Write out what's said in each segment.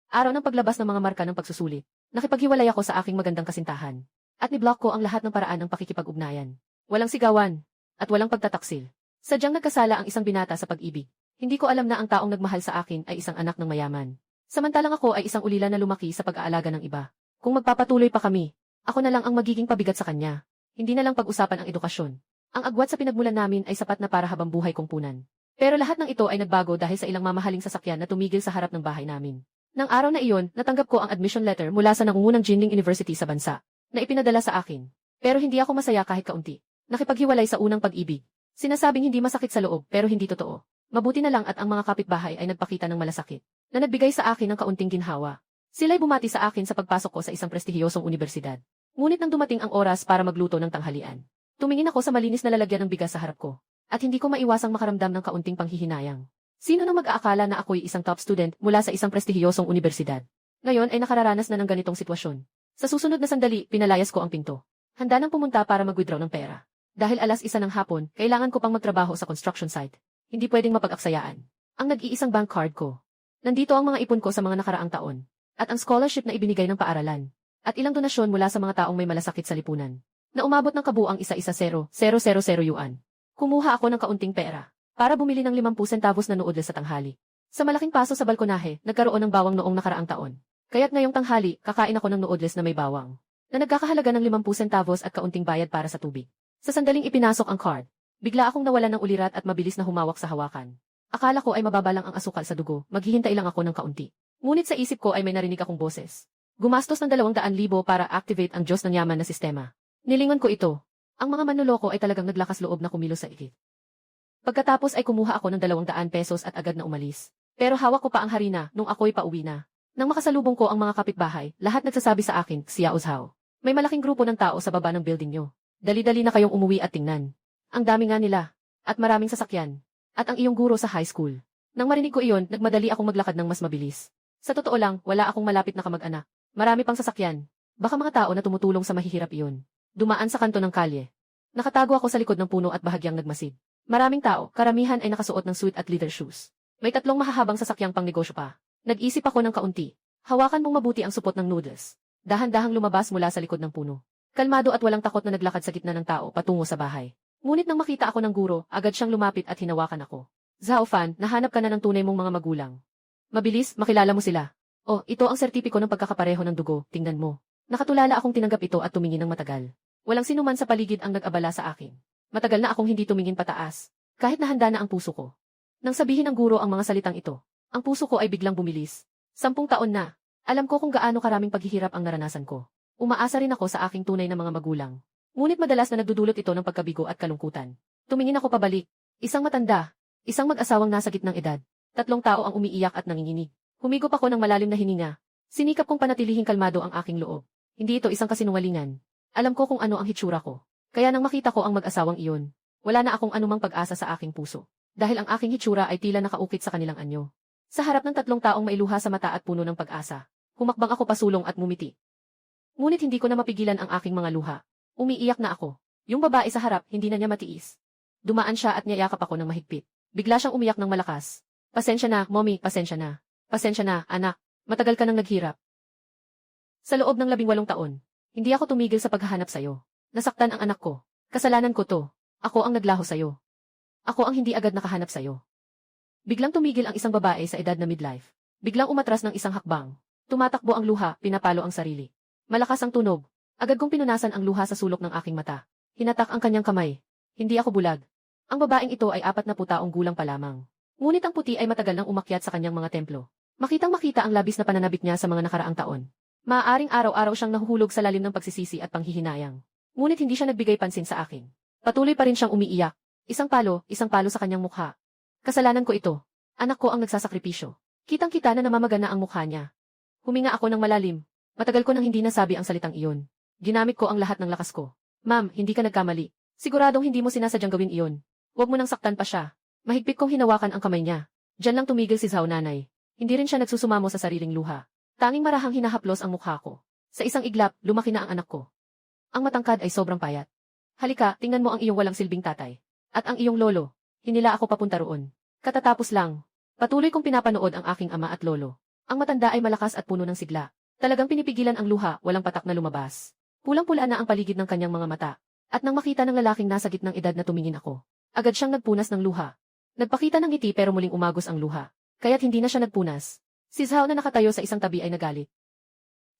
Araw ng paglabas ng mga marka ng pagsusulit. Nakipaghiwalay ako sa aking magandang kasintahan. At ni-block ko ang lahat ng paraan ng pakikipag-ugnayan. Walang sigawan. At walang pagtataksil. Sadyang nagkasala ang isang binata sa pag-ibig. Hindi ko alam na ang taong nagmahal sa akin ay isang anak ng mayaman. Samantalang ako ay isang ulila na lumaki sa pag-aalaga ng iba. Kung magpapatuloy pa kami, ako na lang ang magiging pabigat sa kanya. Hindi na lang pag-usapan ang edukasyon. Ang agwat sa pinagmulan namin ay sapat na para habang buhay kong punan. Pero lahat ng ito ay nagbago dahil sa ilang mamahaling sasakyan na tumigil sa harap ng bahay namin. Nang araw na iyon, natanggap ko ang admission letter mula sa nangungunang Jinling University sa bansa, na ipinadala sa akin. Pero hindi ako masaya kahit kaunti. Nakipaghiwalay sa unang pag-ibig. Sinasabing hindi masakit sa loob pero hindi totoo. Mabuti na lang at ang mga kapitbahay ay nagpakita ng malasakit, na nagbigay sa akin ng kaunting ginhawa. Sila'y bumati sa akin sa pagpasok ko sa isang prestihiyosong universidad. Ngunit nang dumating ang oras para magluto ng tanghalian, tumingin ako sa malinis na lalagyan ng bigas sa harap ko, at hindi ko maiwasang makaramdam ng kaunting panghihinayang. Sino nang mag-aakala na ako'y isang top student mula sa isang prestihiyosong universidad? Ngayon ay nakararanas na ng ganitong sitwasyon. Sa susunod na sandali, pinalayas ko ang pinto. Handa nang pumunta para mag-withdraw ng pera. Dahil 1:00 ng hapon, kailangan ko pang magtrabaho sa construction site. Hindi pwedeng mapag-aksayaan. Ang nag-iisang bank card ko. Nandito ang mga ipon ko sa mga nakaraang taon. At ang scholarship na ibinigay ng paaralan. At ilang donasyon mula sa mga taong may malasakit sa lipunan. Na umabot ng kabuang 1,000,000 yuan. Kumuha ako ng kaunting pera para bumili ng 50 centavos na noodles sa tanghali. Sa malaking paso sa balkonahe, nagkaroon ng bawang noong nakaraang taon. Kaya't ngayong tanghali, kakain ako ng noodles na may bawang, na nagkakahalaga ng 50 centavos at kaunting bayad para sa tubig. Sa sandaling ipinasok ang card, bigla akong nawalan ng ulirat at mabilis na humawak sa hawakan. Akala ko ay mababa lang ang asukal sa dugo, maghihintay lang ako ng kaunti. Ngunit sa isip ko ay may narinig akong boses. Gumastos ng 200,000 para activate ang Diyos ng yaman na sistema. Nilingon ko ito. Ang mga manloloko ay talagang naglakas loob na kumilos sa ikit. Pagkatapos ay kumuha ako ng 200 pesos at agad na umalis. Pero hawak ko pa ang harina nung ako'y pauwi na. Nang makasalubong ko ang mga kapitbahay, lahat nagsasabi sa akin, Xiao Zhao. May malaking grupo ng tao sa baba ng building nyo. Dali-dali na kayong umuwi at tingnan. Ang dami nga nila. At maraming sasakyan. At ang iyong guro sa high school. Nang marinig ko iyon, nagmadali akong maglakad ng mas mabilis. Sa totoo lang, wala akong malapit na kamag-anak. Marami pang sasakyan. Baka mga tao na tumutulong sa mahihirap iyon. Dumaan sa kanto ng kalye. Nakatago ako sa likod ng puno at bahagyang nagmasid. Maraming tao, karamihan ay nakasuot ng suit at leather shoes. May 3 mahahabang sasakyang pangnegosyo pa. Nag-isip ako ng kaunti. Hawakan mong mabuti ang supot ng noodles. Dahan-dahang lumabas mula sa likod ng puno. Kalmado at walang takot na naglakad sa gitna ng tao patungo sa bahay. Ngunit nang makita ako ng guro, agad siyang lumapit at hinawakan ako. Zhao Fan, nahanap ka na ng tunay mong mga magulang. Mabilis, makilala mo sila. Oh, ito ang sertipiko ng pagkakapareho ng dugo, tingnan mo. Nakatulala akong tinanggap ito at tumingin ng matagal. Walang sinuman sa paligid ang nag-abala sa akin. Matagal na akong hindi tumingin pataas, kahit nahanda na ang puso ko. Nang sabihin ng guro ang mga salitang ito, ang puso ko ay biglang bumilis. 10 taon na. Alam ko kung gaano karaming paghihirap ang naranasan ko. Umaasa rin ako sa aking tunay na mga magulang. Ngunit madalas na nagdudulot ito ng pagkabigo at kalungkutan. Tumingin ako pabalik. Isang matanda, isang mag-asawang nasa gitnang edad. 3 tao ang umiiyak at nanginginig. Humigop ako ng malalim na hininga. Sinikap kong panatilihing kalmado ang aking loob. Hindi ito isang kasinungalingan. Alam ko kung ano ang hitsura ko. Kaya nang makita ko ang mag-asawang iyon, wala na akong anumang pag-asa sa aking puso. Dahil ang aking hitsura ay tila nakaukit sa kanilang anyo. Sa harap ng 3 taong may luha sa mata at puno ng pag-asa, humakbang ako pasulong at ngumiti. Ngunit hindi ko na mapigilan ang aking mga luha. Umiiyak na ako. Yung babae sa harap, hindi na niya matiis. Dumaan siya at niyayakap ako ng mahigpit. Bigla siyang umiyak ng malakas. Pasensya na, mommy, pasensya na. Pasensya na, anak. Matagal ka nang naghirap. Sa loob ng 18 taon, hindi ako tumigil sa paghahanap sa'yo. Nasaktan ang anak ko. Kasalanan ko to. Ako ang naglaho sa'yo. Ako ang hindi agad nakahanap sa'yo. Biglang tumigil ang isang babae sa edad na midlife. Biglang umatras ng isang hakbang. Tumatakbo ang luha, pinapalo ang sarili. Malakas ang tunog. Agad kong pinunasan ang luha sa sulok ng aking mata. Hinatak ang kanyang kamay. Hindi ako bulag. Ang babaeng ito ay 40 taong gulang pa lamang. Ngunit ang puti ay matagal nang umakyat sa kanyang mga templo. Makitang-makita ang labis na pananabik niya sa mga nakaraang taon. Maaaring araw-araw siyang nahuhulog sa lalim ng pagsisisi at panghihinayang. Ngunit hindi siya nagbigay pansin sa akin. Patuloy pa rin siyang umiiyak. Isang palo sa kanyang mukha. Kasalanan ko ito. Anak ko ang nagsasakripisyo. Kitang-kita na namamagana ang mukha niya. Huminga ako ng malalim. Matagal ko nang hindi nasabi ang salitang iyon. Ginamit ko ang lahat ng lakas ko. Ma'am, hindi ka nagkamali. Siguradong hindi mo sinasadyang gawin iyon. Huwag mo nang saktan pa siya. Mahigpit kong hinawakan ang kamay niya. Diyan lang tumigil si Zhao nanay. Hindi rin siya nagsusumamo sa sariling luha. Tanging marahang hinahaplos ang mukha ko. Sa isang iglap, lumaki na ang anak ko. Ang matangkad ay sobrang payat. Halika, tingnan mo ang iyong walang silbing tatay. At ang iyong lolo. Hinila ako papunta roon. Katatapos lang. Patuloy kong pinapanood ang aking ama at lolo. Ang matanda ay malakas at puno ng sigla. Talagang pinipigilan ang luha, walang patak na lumabas. Pulang-pula na ang paligid ng kanyang mga mata. At nang makita ng lalaking nasa gitnang edad na tumingin ako, agad siyang nagpunas ng luha. Nagpakita ng ngiti pero muling umagos ang luha. Kaya't hindi na siya nagpunas. Si Zhao na nakatayo sa isang tabi ay nagalit.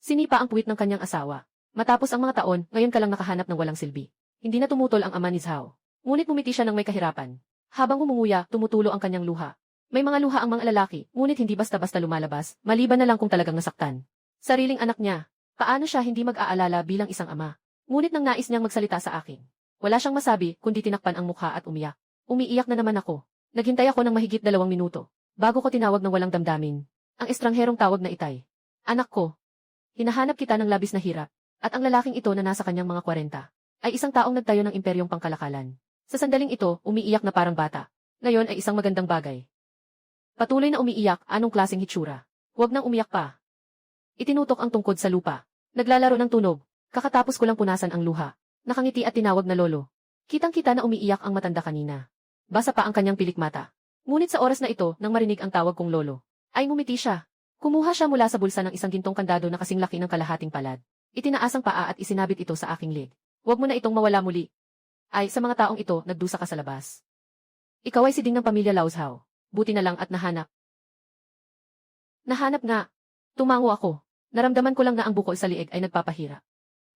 Sinipa ang puwit ng kanyang asawa. Matapos ang mga taon, ngayon ka lang nakahanap ng walang silbi. Hindi na tumutol ang ama ni Zhao. Ngunit bumiti siya ng may kahirapan. Habang umunguya, tumutulo ang kanyang luha. May mga luha ang mga lalaki, ngunit hindi basta-basta lumalabas, maliban na lang kung talagang nasaktan. Sariling anak niya. Paano siya hindi mag-aalala bilang isang ama? Ngunit nang nais niyang magsalita sa akin, wala siyang masabi kundi tinakpan ang mukha at umiyak. Umiiyak na naman ako. Naghintay ako ng mahigit 2 minuto, bago ko tinawag ng walang damdamin. Ang estrangherong tawag na Itay. Anak ko. Hinahanap kita ng labis na hirap, at ang lalaking ito na nasa kanyang mga 40, ay isang taong nagtayo ng imperyong pangkalakalan. Sa sandaling ito, umiiyak na parang bata. Ngayon ay isang magandang bagay. Patuloy na umiiyak, anong klaseng hitsura? Huwag nang umiyak pa. Itinutok ang tungkod sa lupa. Naglalaro ng tunog. Kakatapos ko lang punasan ang luha. Nakangiti at tinawag na lolo. Kitang-kita na umiiyak ang matanda kanina. Basa pa ang kanyang pilikmata. Ngunit sa oras na ito, nang marinig ang tawag kong lolo, ay ngumiti siya. Kumuha siya mula sa bulsa ng isang gintong kandado na kasing laki ng kalahating palad. Itinaas ang paa at isinabit ito sa aking leg. Huwag mo na itong mawala muli. Ay, sa mga taong ito, nagdusa ka sa labas. Ikaw ay siding ng pamilya Lauzhao. Buti na lang at nahanap. Nahanap nga. Tumango ako. Naramdaman ko lang na ang bukol sa lieg ay nagpapahira.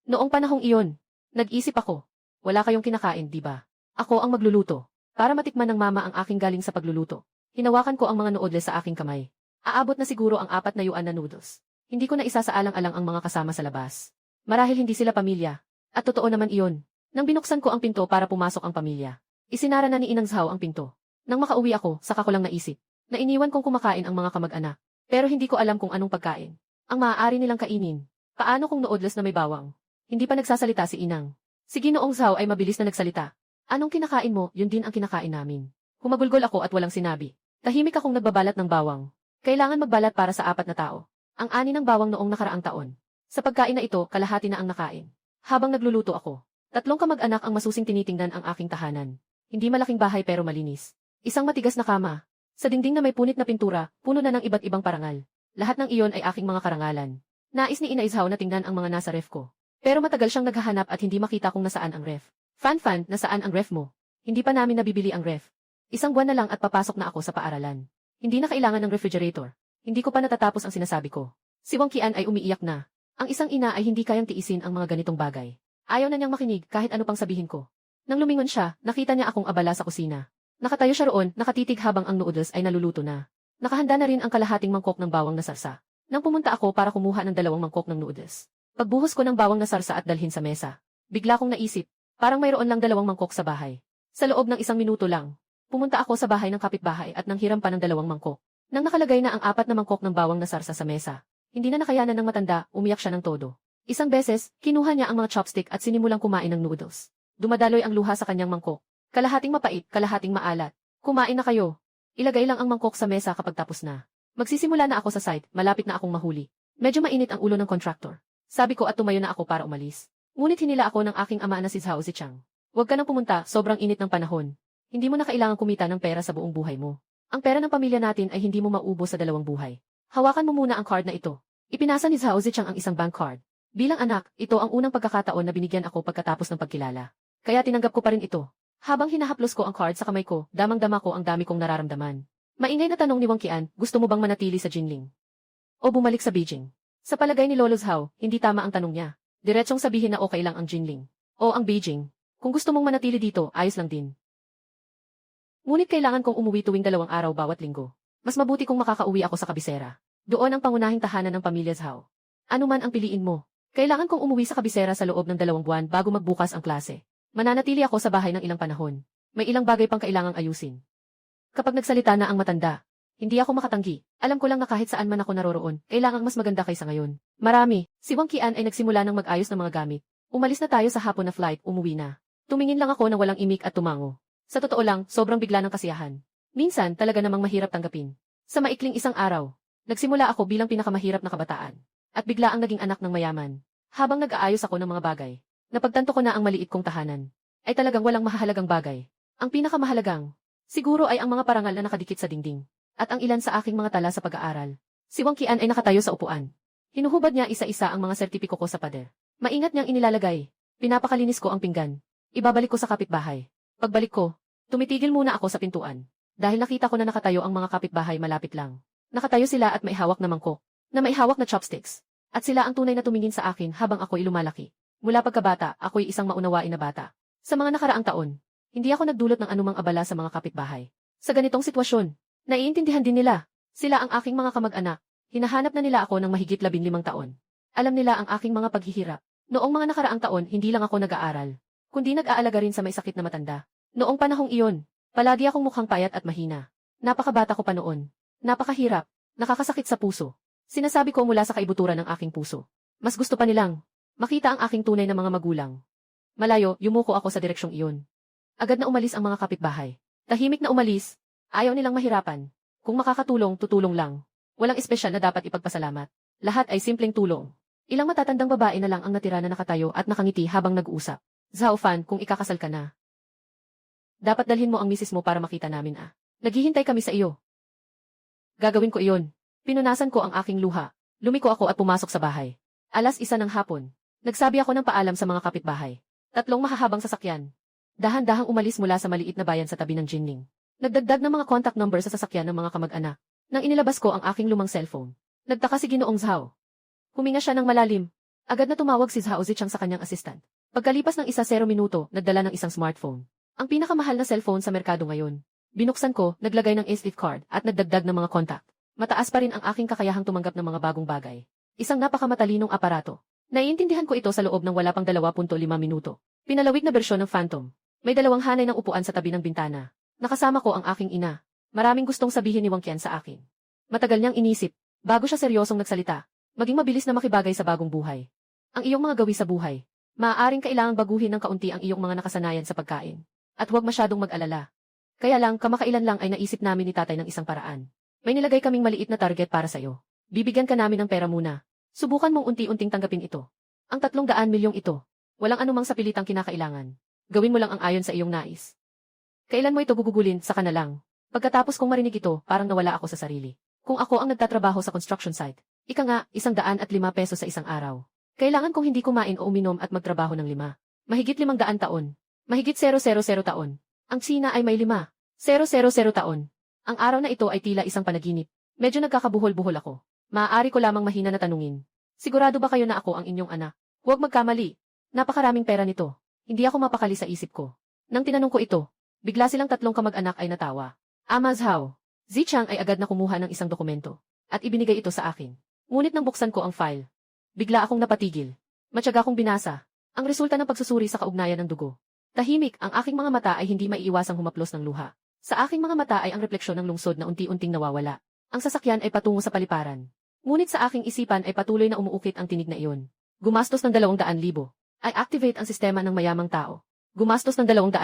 Noong panahong iyon, nag-isip ako. Wala kayong kinakain, di ba? Ako ang magluluto. Para matikman ng mama ang aking galing sa pagluluto. Hinawakan ko ang mga noodles sa aking kamay. Aabot na siguro ang 4 na yuan na noodles. Hindi ko na isasaalang-alang ang mga kasama sa labas. Marahil hindi sila pamilya. At totoo naman iyon. Nang binuksan ko ang pinto para pumasok ang pamilya, isinara na ni Inang Zhao ang pinto. Nang makauwi ako, saka ko lang naisip na iniwan kong kumakain ang mga kamag-anak. Pero hindi ko alam kung anong pagkain ang maaari nilang kainin. Paano kung noodles na may bawang? Hindi pa nagsasalita si Inang. Si Ginoong Zhao ay mabilis na nagsalita. Anong kinakain mo, yun din ang kinakain namin. Humagulgol ako at walang sinabi. Tahimik akong nagbabalat ng bawang. Kailangan magbalat para sa 4 na tao. Ang 6 ng bawang noong nakaraang taon. Sa pagkain na ito, kalahati na ang nakain. Habang nagluluto ako, 3 kamag-anak ang masusing tinitingnan ang aking tahanan. Hindi malaking bahay pero malinis. Isang matigas na kama. Sa dingding na may punit na pintura, puno na ng iba't ibang parangal. Lahat ng iyon ay aking mga karangalan. Nais ni Inay Zhao na tingnan ang mga nasa ref ko. Pero matagal siyang naghahanap at hindi makita kung nasaan ang ref. Fan, nasaan ang ref mo? Hindi pa namin nabibili ang ref. 1 buwan na lang at papasok na ako sa paaralan. Hindi na kailangan ng refrigerator. Hindi ko pa natatapos ang sinasabi ko. Si Wang Qian ay umiiyak na. Ang isang ina ay hindi kayang tiisin ang mga ganitong bagay. Ayaw na niyang makinig kahit ano pang sabihin ko. Nang lumingon siya, nakita niya akong abala sa kusina. Nakatayo siya roon, nakatitig habang ang noodles ay naluluto na. Nakahanda na rin ang kalahating mangkok ng bawang na sarsa. Nang pumunta ako para kumuha ng 2 mangkok ng noodles. Pagbuhos ko ng bawang na sarsa at dalhin sa mesa, bigla kong naisip, parang mayroon lang 2 mangkok sa bahay. Sa loob ng 1 minuto lang, pumunta ako sa bahay ng kapitbahay at nang hiram pa ng 2 mangkok. Nang nakalagay na ang 4 na mangkok ng bawang na sarsa sa mesa, hindi na nakayanan ng matanda, umiyak siya ng todo. Isang beses, kinuha niya ang mga chopstick at sinimulang kumain ng noodles. Dumadaloy ang luha sa kanyang mangkok. Kalahating mapait, kalahating maalat. Kumain na kayo. Ilagay lang ang mangkok sa mesa kapag tapos na. Magsisimula na ako sa site, malapit na akong mahuli. Medyo mainit ang ulo ng contractor. Sabi ko at tumayo na ako para umalis. Ngunit hinila ako ng aking ama na si Zhao Zichang. Huwag ka nang pumunta, sobrang init ng panahon. Hindi mo na kailangan kumita ng pera sa buong buhay mo. Ang pera ng pamilya natin ay hindi mo maubos sa 2 buhay. Hawakan mo muna ang card na ito. Ipinasa ni Zhao Zichang ang isang bank card. Bilang anak, ito ang unang pagkakataon na binigyan ako pagkatapos ng pagkilala. Kaya tinanggap ko pa rin ito. Habang hinahaplos ko ang card sa kamay ko, damang-dama ko ang dami kong nararamdaman. Maingay na tanong ni Wang Qian, gusto mo bang manatili sa Jinling? O bumalik sa Beijing? Sa palagay ni Lolo Zhao, hindi tama ang tanong niya. Diretsong sabihin na okay lang ang Jinling. O ang Beijing. Kung gusto mong manatili dito, ayos lang din. Ngunit kailangan kong umuwi tuwing 2 araw bawat linggo. Mas mabuti kung makakauwi ako sa kabisera. Doon ang pangunahing tahanan ng pamilya Zhao. Ano man ang piliin mo. Kailangan kong umuwi sa kabisera sa loob ng 2 buwan bago magbukas ang klase. Mananatili ako sa bahay ng ilang panahon. May ilang bagay pang kailangang ayusin. Kapag nagsalita na ang matanda, hindi ako makatanggi. Alam ko lang na kahit saan man ako naroroon, kailangang mas maganda kaysa ngayon. Marami. Si Wang Qian ay nagsimula ng mag-ayos ng mga gamit. Umalis na tayo sa hapon na flight, umuwi na. Tumingin lang ako na walang imik at tumango. Sa totoo lang, sobrang bigla ng kasiyahan. Minsan, talaga namang mahirap tanggapin. Sa maikling 1 araw, nagsimula ako bilang pinakamahirap na kabataan. At bigla ang naging anak ng mayaman. Habang nag-aayos ako ng mga bagay, napagtanto ko na ang maliit kong tahanan ay talagang walang mahalagang bagay. Ang pinakamahalagang, siguro ay ang mga parangal na nakadikit sa dingding, at ang ilan sa aking mga tala sa pag-aaral. Si Wang Qian ay nakatayo sa upuan. Hinuhubad niya isa-isa ang mga sertipiko ko sa pader. Maingat niyang inilalagay. Pinapakalinis ko ang pinggan. Ibabalik ko sa kapitbahay. Pagbalik ko, tumitigil muna ako sa pintuan. Dahil nakita ko na nakatayo ang mga kapitbahay malapit lang. Nakatayo sila at may hawak na mangkok, na may hawak na chopsticks. At sila ang tunay na tumingin sa akin habang ako'y lumalaki. Mula pagkabata, ako'y isang maunawain na bata. Sa mga nakaraang taon, hindi ako nagdulot ng anumang abala sa mga kapitbahay. Sa ganitong sitwasyon, naiintindihan din nila. Sila ang aking mga kamag-anak. Hinahanap na nila ako ng mahigit 15 taon. Alam nila ang aking mga paghihirap. Noong mga nakaraang taon, hindi lang ako nag-aaral, kundi nag-aalaga rin sa may sakit na matanda. Noong panahong iyon, palagi akong mukhang payat at mahina. Napakabata ko pa noon. Napakahirap. Nakakasakit sa puso. Sinasabi ko mula sa kaibuturan ng aking puso. Mas gusto pa nilang makita ang aking tunay na mga magulang. Malayo, yumuko ako sa direksyong iyon. Agad na umalis ang mga kapitbahay. Tahimik na umalis. Ayaw nilang mahirapan. Kung makakatulong, tutulong lang. Walang espesyal na dapat ipagpasalamat. Lahat ay simpleng tulong. Ilang matatandang babae na lang ang natira na nakatayo at nakangiti habang nag-uusap. Zhao Fan, kung ikakasal ka na, dapat dalhin mo ang misis mo para makita namin Naghihintay kami sa iyo. Gagawin ko iyon. Pinunasan ko ang aking luha. Lumiko ako at pumasok sa bahay. 1:00 ng hapon. Nagsabi ako ng paalam sa mga kapitbahay. 3 mahahabang sasakyan. Dahan-dahang umalis mula sa maliit na bayan sa tabi ng Jinling. Nagdagdag ng mga contact number sa sasakyan ng mga kamag-anak. Nang inilabas ko ang aking lumang cellphone, nagtaka si Ginoong Zhao. Huminga siya ng malalim. Agad na tumawag si Zhao Zichang sa kanyang assistant. Pagkalipas ng 10 minuto, nagdala ng isang smartphone. Ang pinakamahal na cellphone sa merkado ngayon. Binuksan ko, naglagay ng SD card at nagdagdag ng mga contact. Mataas pa rin ang aking kakayahang tumanggap ng mga bagong bagay. Isang napakamatalinong aparato. Naiintindihan ko ito sa loob ng wala pang 2.5 minuto. Pinalawig na bersyon ng Phantom. May 2 hanay ng upuan sa tabi ng bintana. Nakasama ko ang aking ina. Maraming gustong sabihin ni Wang Qian sa akin. Matagal niyang inisip, bago siya seryosong nagsalita. Maging mabilis na makibagay sa bagong buhay. Ang iyong mga gawi sa buhay. Maaaring kailangang baguhin ng kaunti ang iyong mga nakasanayan sa pagkain. At huwag masyadong mag-alala. Kaya lang, kamakailan lang ay naisip namin ni tatay ng isang paraan. May nilagay kaming maliit na target para sa'yo. Bibigyan ka namin ng pera muna. Subukan mong unti-unting tanggapin ito. Ang 300 milyong ito. Walang anumang sapilitang kinakailangan. Gawin mo lang ang ayon sa iyong nais. Kailan mo ito gugugulin, saka na lang. Pagkatapos kong marinig ito, parang nawala ako sa sarili. Kung ako ang nagtatrabaho sa construction site, ika nga, 105 pesos sa isang araw. Kailangan kong hindi kumain o uminom at magtrabaho ng 5. Mahigit 500 taon. Mahigit 000 taon. Ang China ay may 5,000 taon. Ang araw na ito ay tila isang panaginip. Medyo nagkakabuhol-buhol ako. Maaari ko lamang mahina na tanungin. Sigurado ba kayo na ako ang inyong anak? Huwag magkamali. Napakaraming pera nito. Hindi ako mapakali sa isip ko. Nang tinanong ko ito, bigla silang 3 kamag-anak ay natawa. Ama Zhao. Zichang ay agad na kumuha ng isang dokumento at ibinigay ito sa akin. Ngunit nang buksan ko ang file, bigla akong napatigil. Matyaga kong binasa. Ang resulta ng pagsusuri sa kaugnayan ng dugo. Tahimik, ang aking mga mata ay hindi maiiwasang humaplos ng luha. Sa aking mga mata ay ang refleksyon ng lungsod na unti-unting nawawala. Ang sasakyan ay patungo sa paliparan. Ngunit sa aking isipan ay patuloy na umuukit ang tinig na iyon. Gumastos ng 200,000. Ay activate ang sistema ng mayamang tao. Gumastos ng 200,000.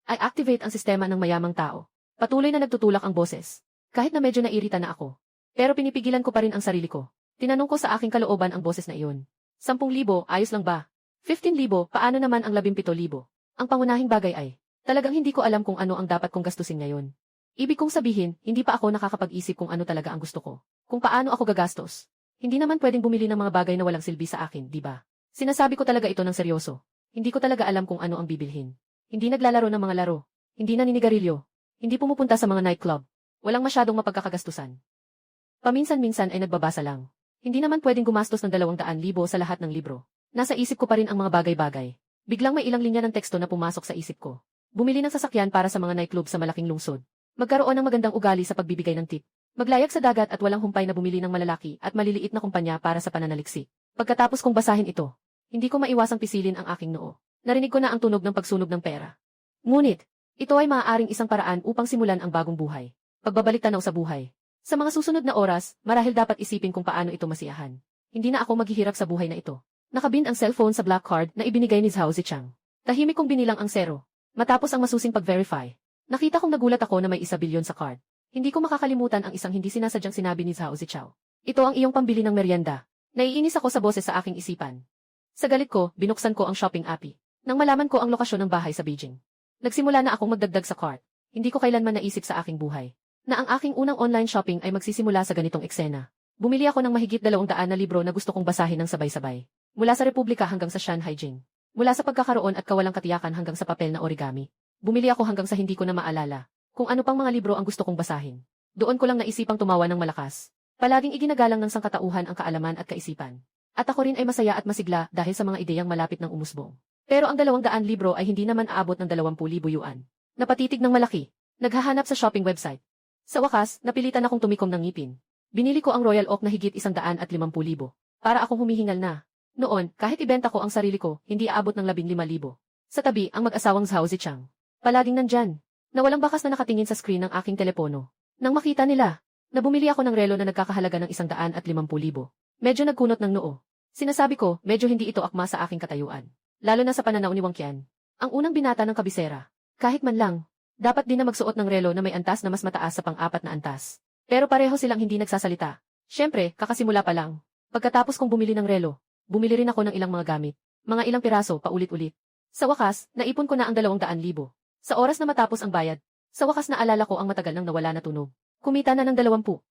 Ay activate ang sistema ng mayamang tao. Patuloy na nagtutulak ang boses. Kahit na medyo nairita na ako. Pero pinipigilan ko pa rin ang sarili ko. Tinanong ko sa aking kalooban ang boses na iyon. 10,000, ayos lang ba? 15,000, paano naman ang 17,000? Ang pangunahing bagay ay, talagang hindi ko alam kung ano ang dapat kong gastusin ngayon. Ibig kong sabihin, hindi pa ako nakakapag-isip kung ano talaga ang gusto ko. Kung paano ako gagastos. Hindi naman pwedeng bumili ng mga bagay na walang silbi sa akin, di ba? Sinasabi ko talaga ito ng seryoso. Hindi ko talaga alam kung ano ang bibilhin. Hindi naglalaro ng mga laro. Hindi naninigarilyo. Hindi pumupunta sa mga nightclub. Walang masyadong mapagkakagastusan. Paminsan-minsan ay nagbabasa lang. Hindi naman pwedeng gumastos ng 200,000 sa lahat ng libro. Nasa isip ko pa rin ang mga bagay-bagay. Biglang may ilang linya ng teksto na pumasok sa isip ko. Bumili ng sasakyan para sa mga nightclub sa malaking lungsod. Magkaroon ng magandang ugali sa pagbibigay ng tip. Maglayag sa dagat at walang humpay na bumili ng malalaki at maliliit na kumpanya para sa pananaliksik. Pagkatapos kong basahin ito, hindi ko maiwasang pisilin ang aking noo. Narinig ko na ang tunog ng pagsunog ng pera. Ngunit, ito ay maaaring isang paraan upang simulan ang bagong buhay. Pagbabalik tanaw sa buhay. Sa mga susunod na oras, marahil dapat isipin kung paano ito masiyahan. Hindi na ako maghihirap sa buhay na ito. Nakabind ang cellphone sa black card na ibinigay ni Zhao Zichang. Tahimik kong binilang ang 0. Matapos ang masusing pag-verify, nakita kong nagulat ako na may 1 bilyon sa card. Hindi ko makakalimutan ang isang hindi sinasadyang sinabi ni Zhao Zichao. Ito ang iyong pambili ng merienda. Naiinis ako sa boses sa aking isipan. Sa galit ko, binuksan ko ang shopping app. Nang malaman ko ang lokasyon ng bahay sa Beijing. Nagsimula na akong magdagdag sa cart. Hindi ko kailanman naisip sa aking buhay na ang aking unang online shopping ay magsisimula sa ganitong eksena. Bumili ako ng mahigit 200 na libro na gusto kong basahin ng sabay-sabay. Mula sa Republika hanggang sa Shanghai Jing. Mula sa pagkakaroon at kawalang katiyakan hanggang sa papel na origami. Bumili ako hanggang sa hindi ko na maalala kung ano pang mga libro ang gusto kong basahin. Doon ko lang naisipang tumawa ng malakas. Palaging iginagalang ng sangkatauhan ang kaalaman at kaisipan. At ako rin ay masaya at masigla dahil sa mga ideyang malapit ng umusbong. Pero ang 200 libro ay hindi naman aabot ng 20,000 yuan. Napatitig ng malaki. Naghahanap sa shopping website. Sa wakas, napilitan akong tumikom ng ngipin. Binili ko ang Royal Oak na higit 150,000 para akong humihingal na. Noon, kahit ibenta ko ang sarili ko, hindi aabot ng 15,000. Sa tabi, ang mag-asawang Zhao Zichang. Palaging nandyan, na walang bakas na nakatingin sa screen ng aking telepono. Nang makita nila, na bumili ako ng relo na nagkakahalaga ng 150,000. Medyo nagkunot ng noo. Sinasabi ko, medyo hindi ito akma sa aking katayuan. Lalo na sa pananaw ni Wang Qian. Ang unang binata ng kabisera. Kahit man lang, dapat din na magsuot ng relo na may antas na mas mataas sa pang-4 na antas. Pero pareho silang hindi nagsasalita. Siyempre, kakasimula pa lang. Pagkatapos kong bumili ng relo, bumili rin ako ng ilang mga gamit. Mga ilang piraso, paulit-ulit. Sa wakas, naipon ko na ang 200,000. Sa oras na matapos ang bayad, sa wakas naalala ko ang matagal nang nawala na tunog. Kumita na ng 20,000.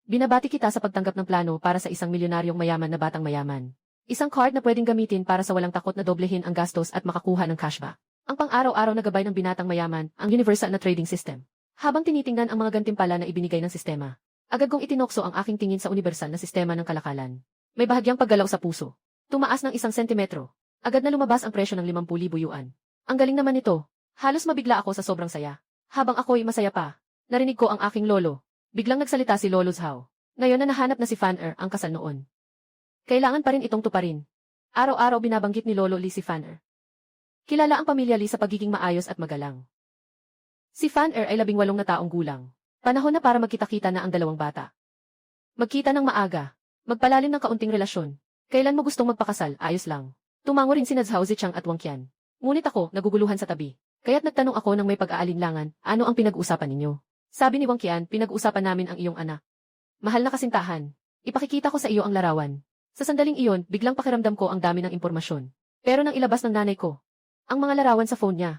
Binabati kita sa pagtanggap ng plano para sa isang milyonaryong mayaman na batang mayaman. Isang card na pwedeng gamitin para sa walang takot na doblehin ang gastos at makakuha ng cashback. Ang pang-araw-araw na gabay ng binatang mayaman, ang universal na trading system. Habang tinitingnan ang mga gantimpala na ibinigay ng sistema, agad kong itinokso ang aking tingin sa universal na sistema ng kalakalan. May bahagyang paggalaw sa puso. Tumaas ng 1 sentimetro. Agad na lumabas ang presyo ng 50,000 yuan. Ang galing naman nito. Halos mabigla ako sa sobrang saya. Habang ako'y masaya pa, narinig ko ang aking lolo. Biglang nagsalita si Lolo Zhao. Ngayon na nahanap na si Fan-er ang kasal noon. Kailangan pa rin itong tuparin. Araw-araw binabanggit ni Lolo Lee si Fan-er. Kilala ang pamilya Lee sa pagiging maayos at magalang. Si Fan-er ay 18 na taong gulang. Panahon na para magkita-kita na ang dalawang bata. Magkita ng maaga. Magpalalim ng kaunting relasyon. Kailan mo gustong magpakasal, ayos lang. Tumango rin sina Zhao Zichang at Wang Qian. Ngunit ako, naguguluhan sa tabi. Kaya't nagtanong ako ng may pag-aalinlangan, ano ang pinag-uusapan ninyo? Sabi ni Wang Qian, pinag-uusapan namin ang iyong anak. Mahal na kasintahan. Ipakikita ko sa iyo ang larawan. Sa sandaling iyon, biglang pakiramdam ko ang dami ng impormasyon. Pero nang ilabas ng nanay ko, ang mga larawan sa phone niya.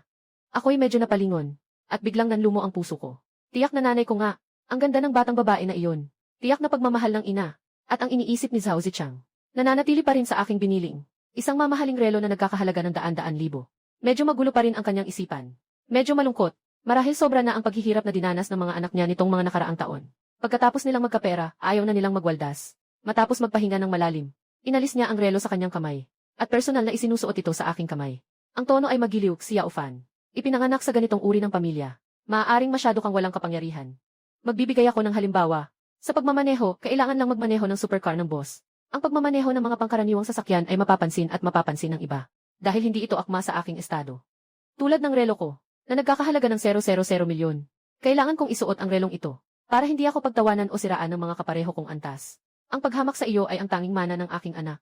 Ako'y medyo napalingon. At biglang nanlumo ang puso ko. Tiyak na nanay ko nga, ang ganda ng batang babae na iyon. Tiyak na pagmamahal ng ina. At ang iniisip ni Zhao Zichang. Nananatili pa rin sa aking biniling. Isang mamahaling relo na nagkakahalaga ng 100,000. Medyo magulo pa rin ang kanyang isipan. Medyo malungkot. Marahil sobra na ang paghihirap na dinanas ng mga anak niya nitong mga nakaraang taon. Pagkatapos nilang magkapera, ayaw na nilang magwaldas. Matapos magpahinga ng malalim, inalis niya ang relo sa kanyang kamay. At personal na isinusuot ito sa aking kamay. Ang tono ay magiliw, si Yao Fan. Ipinanganak sa ganitong uri ng pamilya. Maaaring masyado kang walang kapangyarihan. Magbibigay ako ng halimbawa. Sa pagmamaneho, kailangan lang magmaneho ng supercar ng boss. Ang pagmamaneho ng mga pangkaraniwang sasakyan ay mapapansin at mapapansin ng iba. Dahil hindi ito akma sa aking estado. Tulad ng relo ko, na nagkakahalaga ng 000 milyon. Kailangan kong isuot ang relong ito, para hindi ako pagtawanan o siraan ng mga kapareho kong antas. Ang paghamak sa iyo ay ang tanging mana ng aking anak.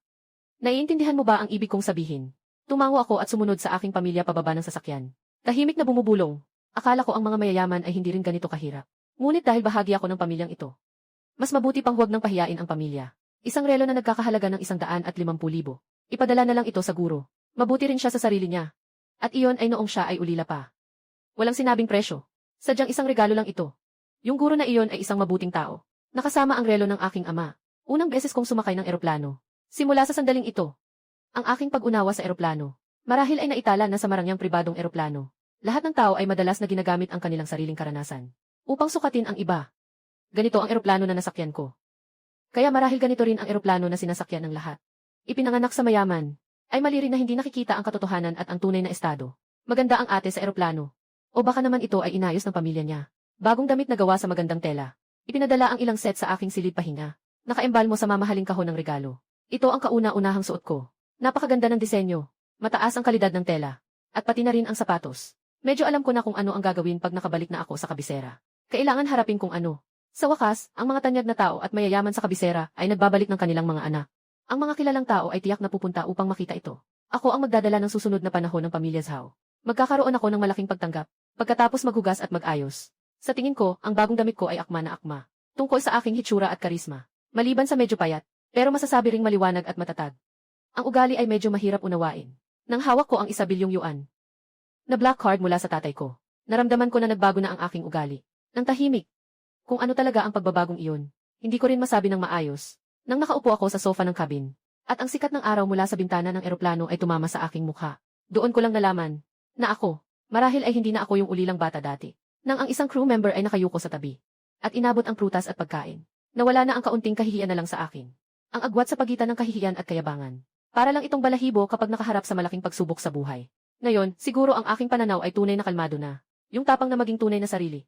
Naiintindihan mo ba ang ibig kong sabihin? Tumango ako at sumunod sa aking pamilya pababa ng sasakyan. Tahimik na bumubulong. Akala ko ang mga mayayaman ay hindi rin ganito kahirap. Ngunit dahil bahagi ako ng pamilyang ito, mas mabuti pang huwag nang pahiyain ang pamilya. Isang relo na nagkakahalaga ng 150,000. Ipadala na lang ito sa guro. Mabuti rin siya sa sarili niya. At iyon ay noong siya ay ulila pa. Walang sinabing presyo. Sadyang isang regalo lang ito. Yung guro na iyon ay isang mabuting tao. Nakasama ang relo ng aking ama. Unang beses kong sumakay ng eroplano. Simula sa sandaling ito, ang aking pag-unawa sa eroplano, marahil ay naitala na sa marangyang pribadong eroplano. Lahat ng tao ay madalas na ginagamit ang kanilang sariling karanasan upang sukatin ang iba. Ganito ang eroplano na nasakyan ko. Kaya marahil ganito rin ang eroplano na sinasakyan ng lahat. Ipinanganak sa mayaman, ay mali rin na hindi nakikita ang katotohanan at ang tunay na estado. Maganda ang ate sa eroplano. O baka naman ito ay inayos ng pamilya niya. Bagong damit na gawa sa magandang tela. Ipinadala ang ilang set sa aking silid pahinga. Nakaembalmo sa mamahaling kahon ng regalo. Ito ang kauna-unahang suot ko. Napakaganda ng disenyo. Mataas ang kalidad ng tela. At pati na rin ang sapatos. Medyo alam ko na kung ano ang gagawin pag nakabalik na ako sa kabisera. Kailangan harapin kung ano. Sa wakas, ang mga tanyag na tao at mayayaman sa kabisera ay nagbabalik ng kanilang mga anak. Ang mga kilalang tao ay tiyak na pupunta upang makita ito. Ako ang magdadala ng susunod na panahon ng pamilya Zhao. Magkakaroon ako ng malaking pagtanggap, pagkatapos maghugas at mag-ayos. Sa tingin ko, ang bagong damit ko ay akma na akma. Tungkol sa aking hitsura at karisma. Maliban sa medyo payat, pero masasabi ring maliwanag at matatag. Ang ugali ay medyo mahirap unawain. Nang hawak ko ang 1,000,000 yuan na black card mula sa tatay ko, naramdaman ko na nagbago na ang aking ugali. Nang tahimik. Kung ano talaga ang pagbabagong iyon, Hindi ko rin masabi ng maayos. Nang nakaupo ako sa sofa ng cabin, at ang sikat ng araw mula sa bintana ng eroplano ay tumama sa aking mukha. Doon ko lang nalaman na ako, marahil ay hindi na ako yung ulilang bata dati. Nang ang isang crew member ay nakayuko sa tabi at inabot ang prutas at pagkain. Nawala na ang kaunting kahihiyan na lang sa akin. Ang agwat sa pagitan ng kahihiyan at kayabangan. Para lang itong balahibo kapag nakaharap sa malaking pagsubok sa buhay. Ngayon, siguro ang aking pananaw ay tunay na kalmado na. Yung tapang na maging tunay na sarili.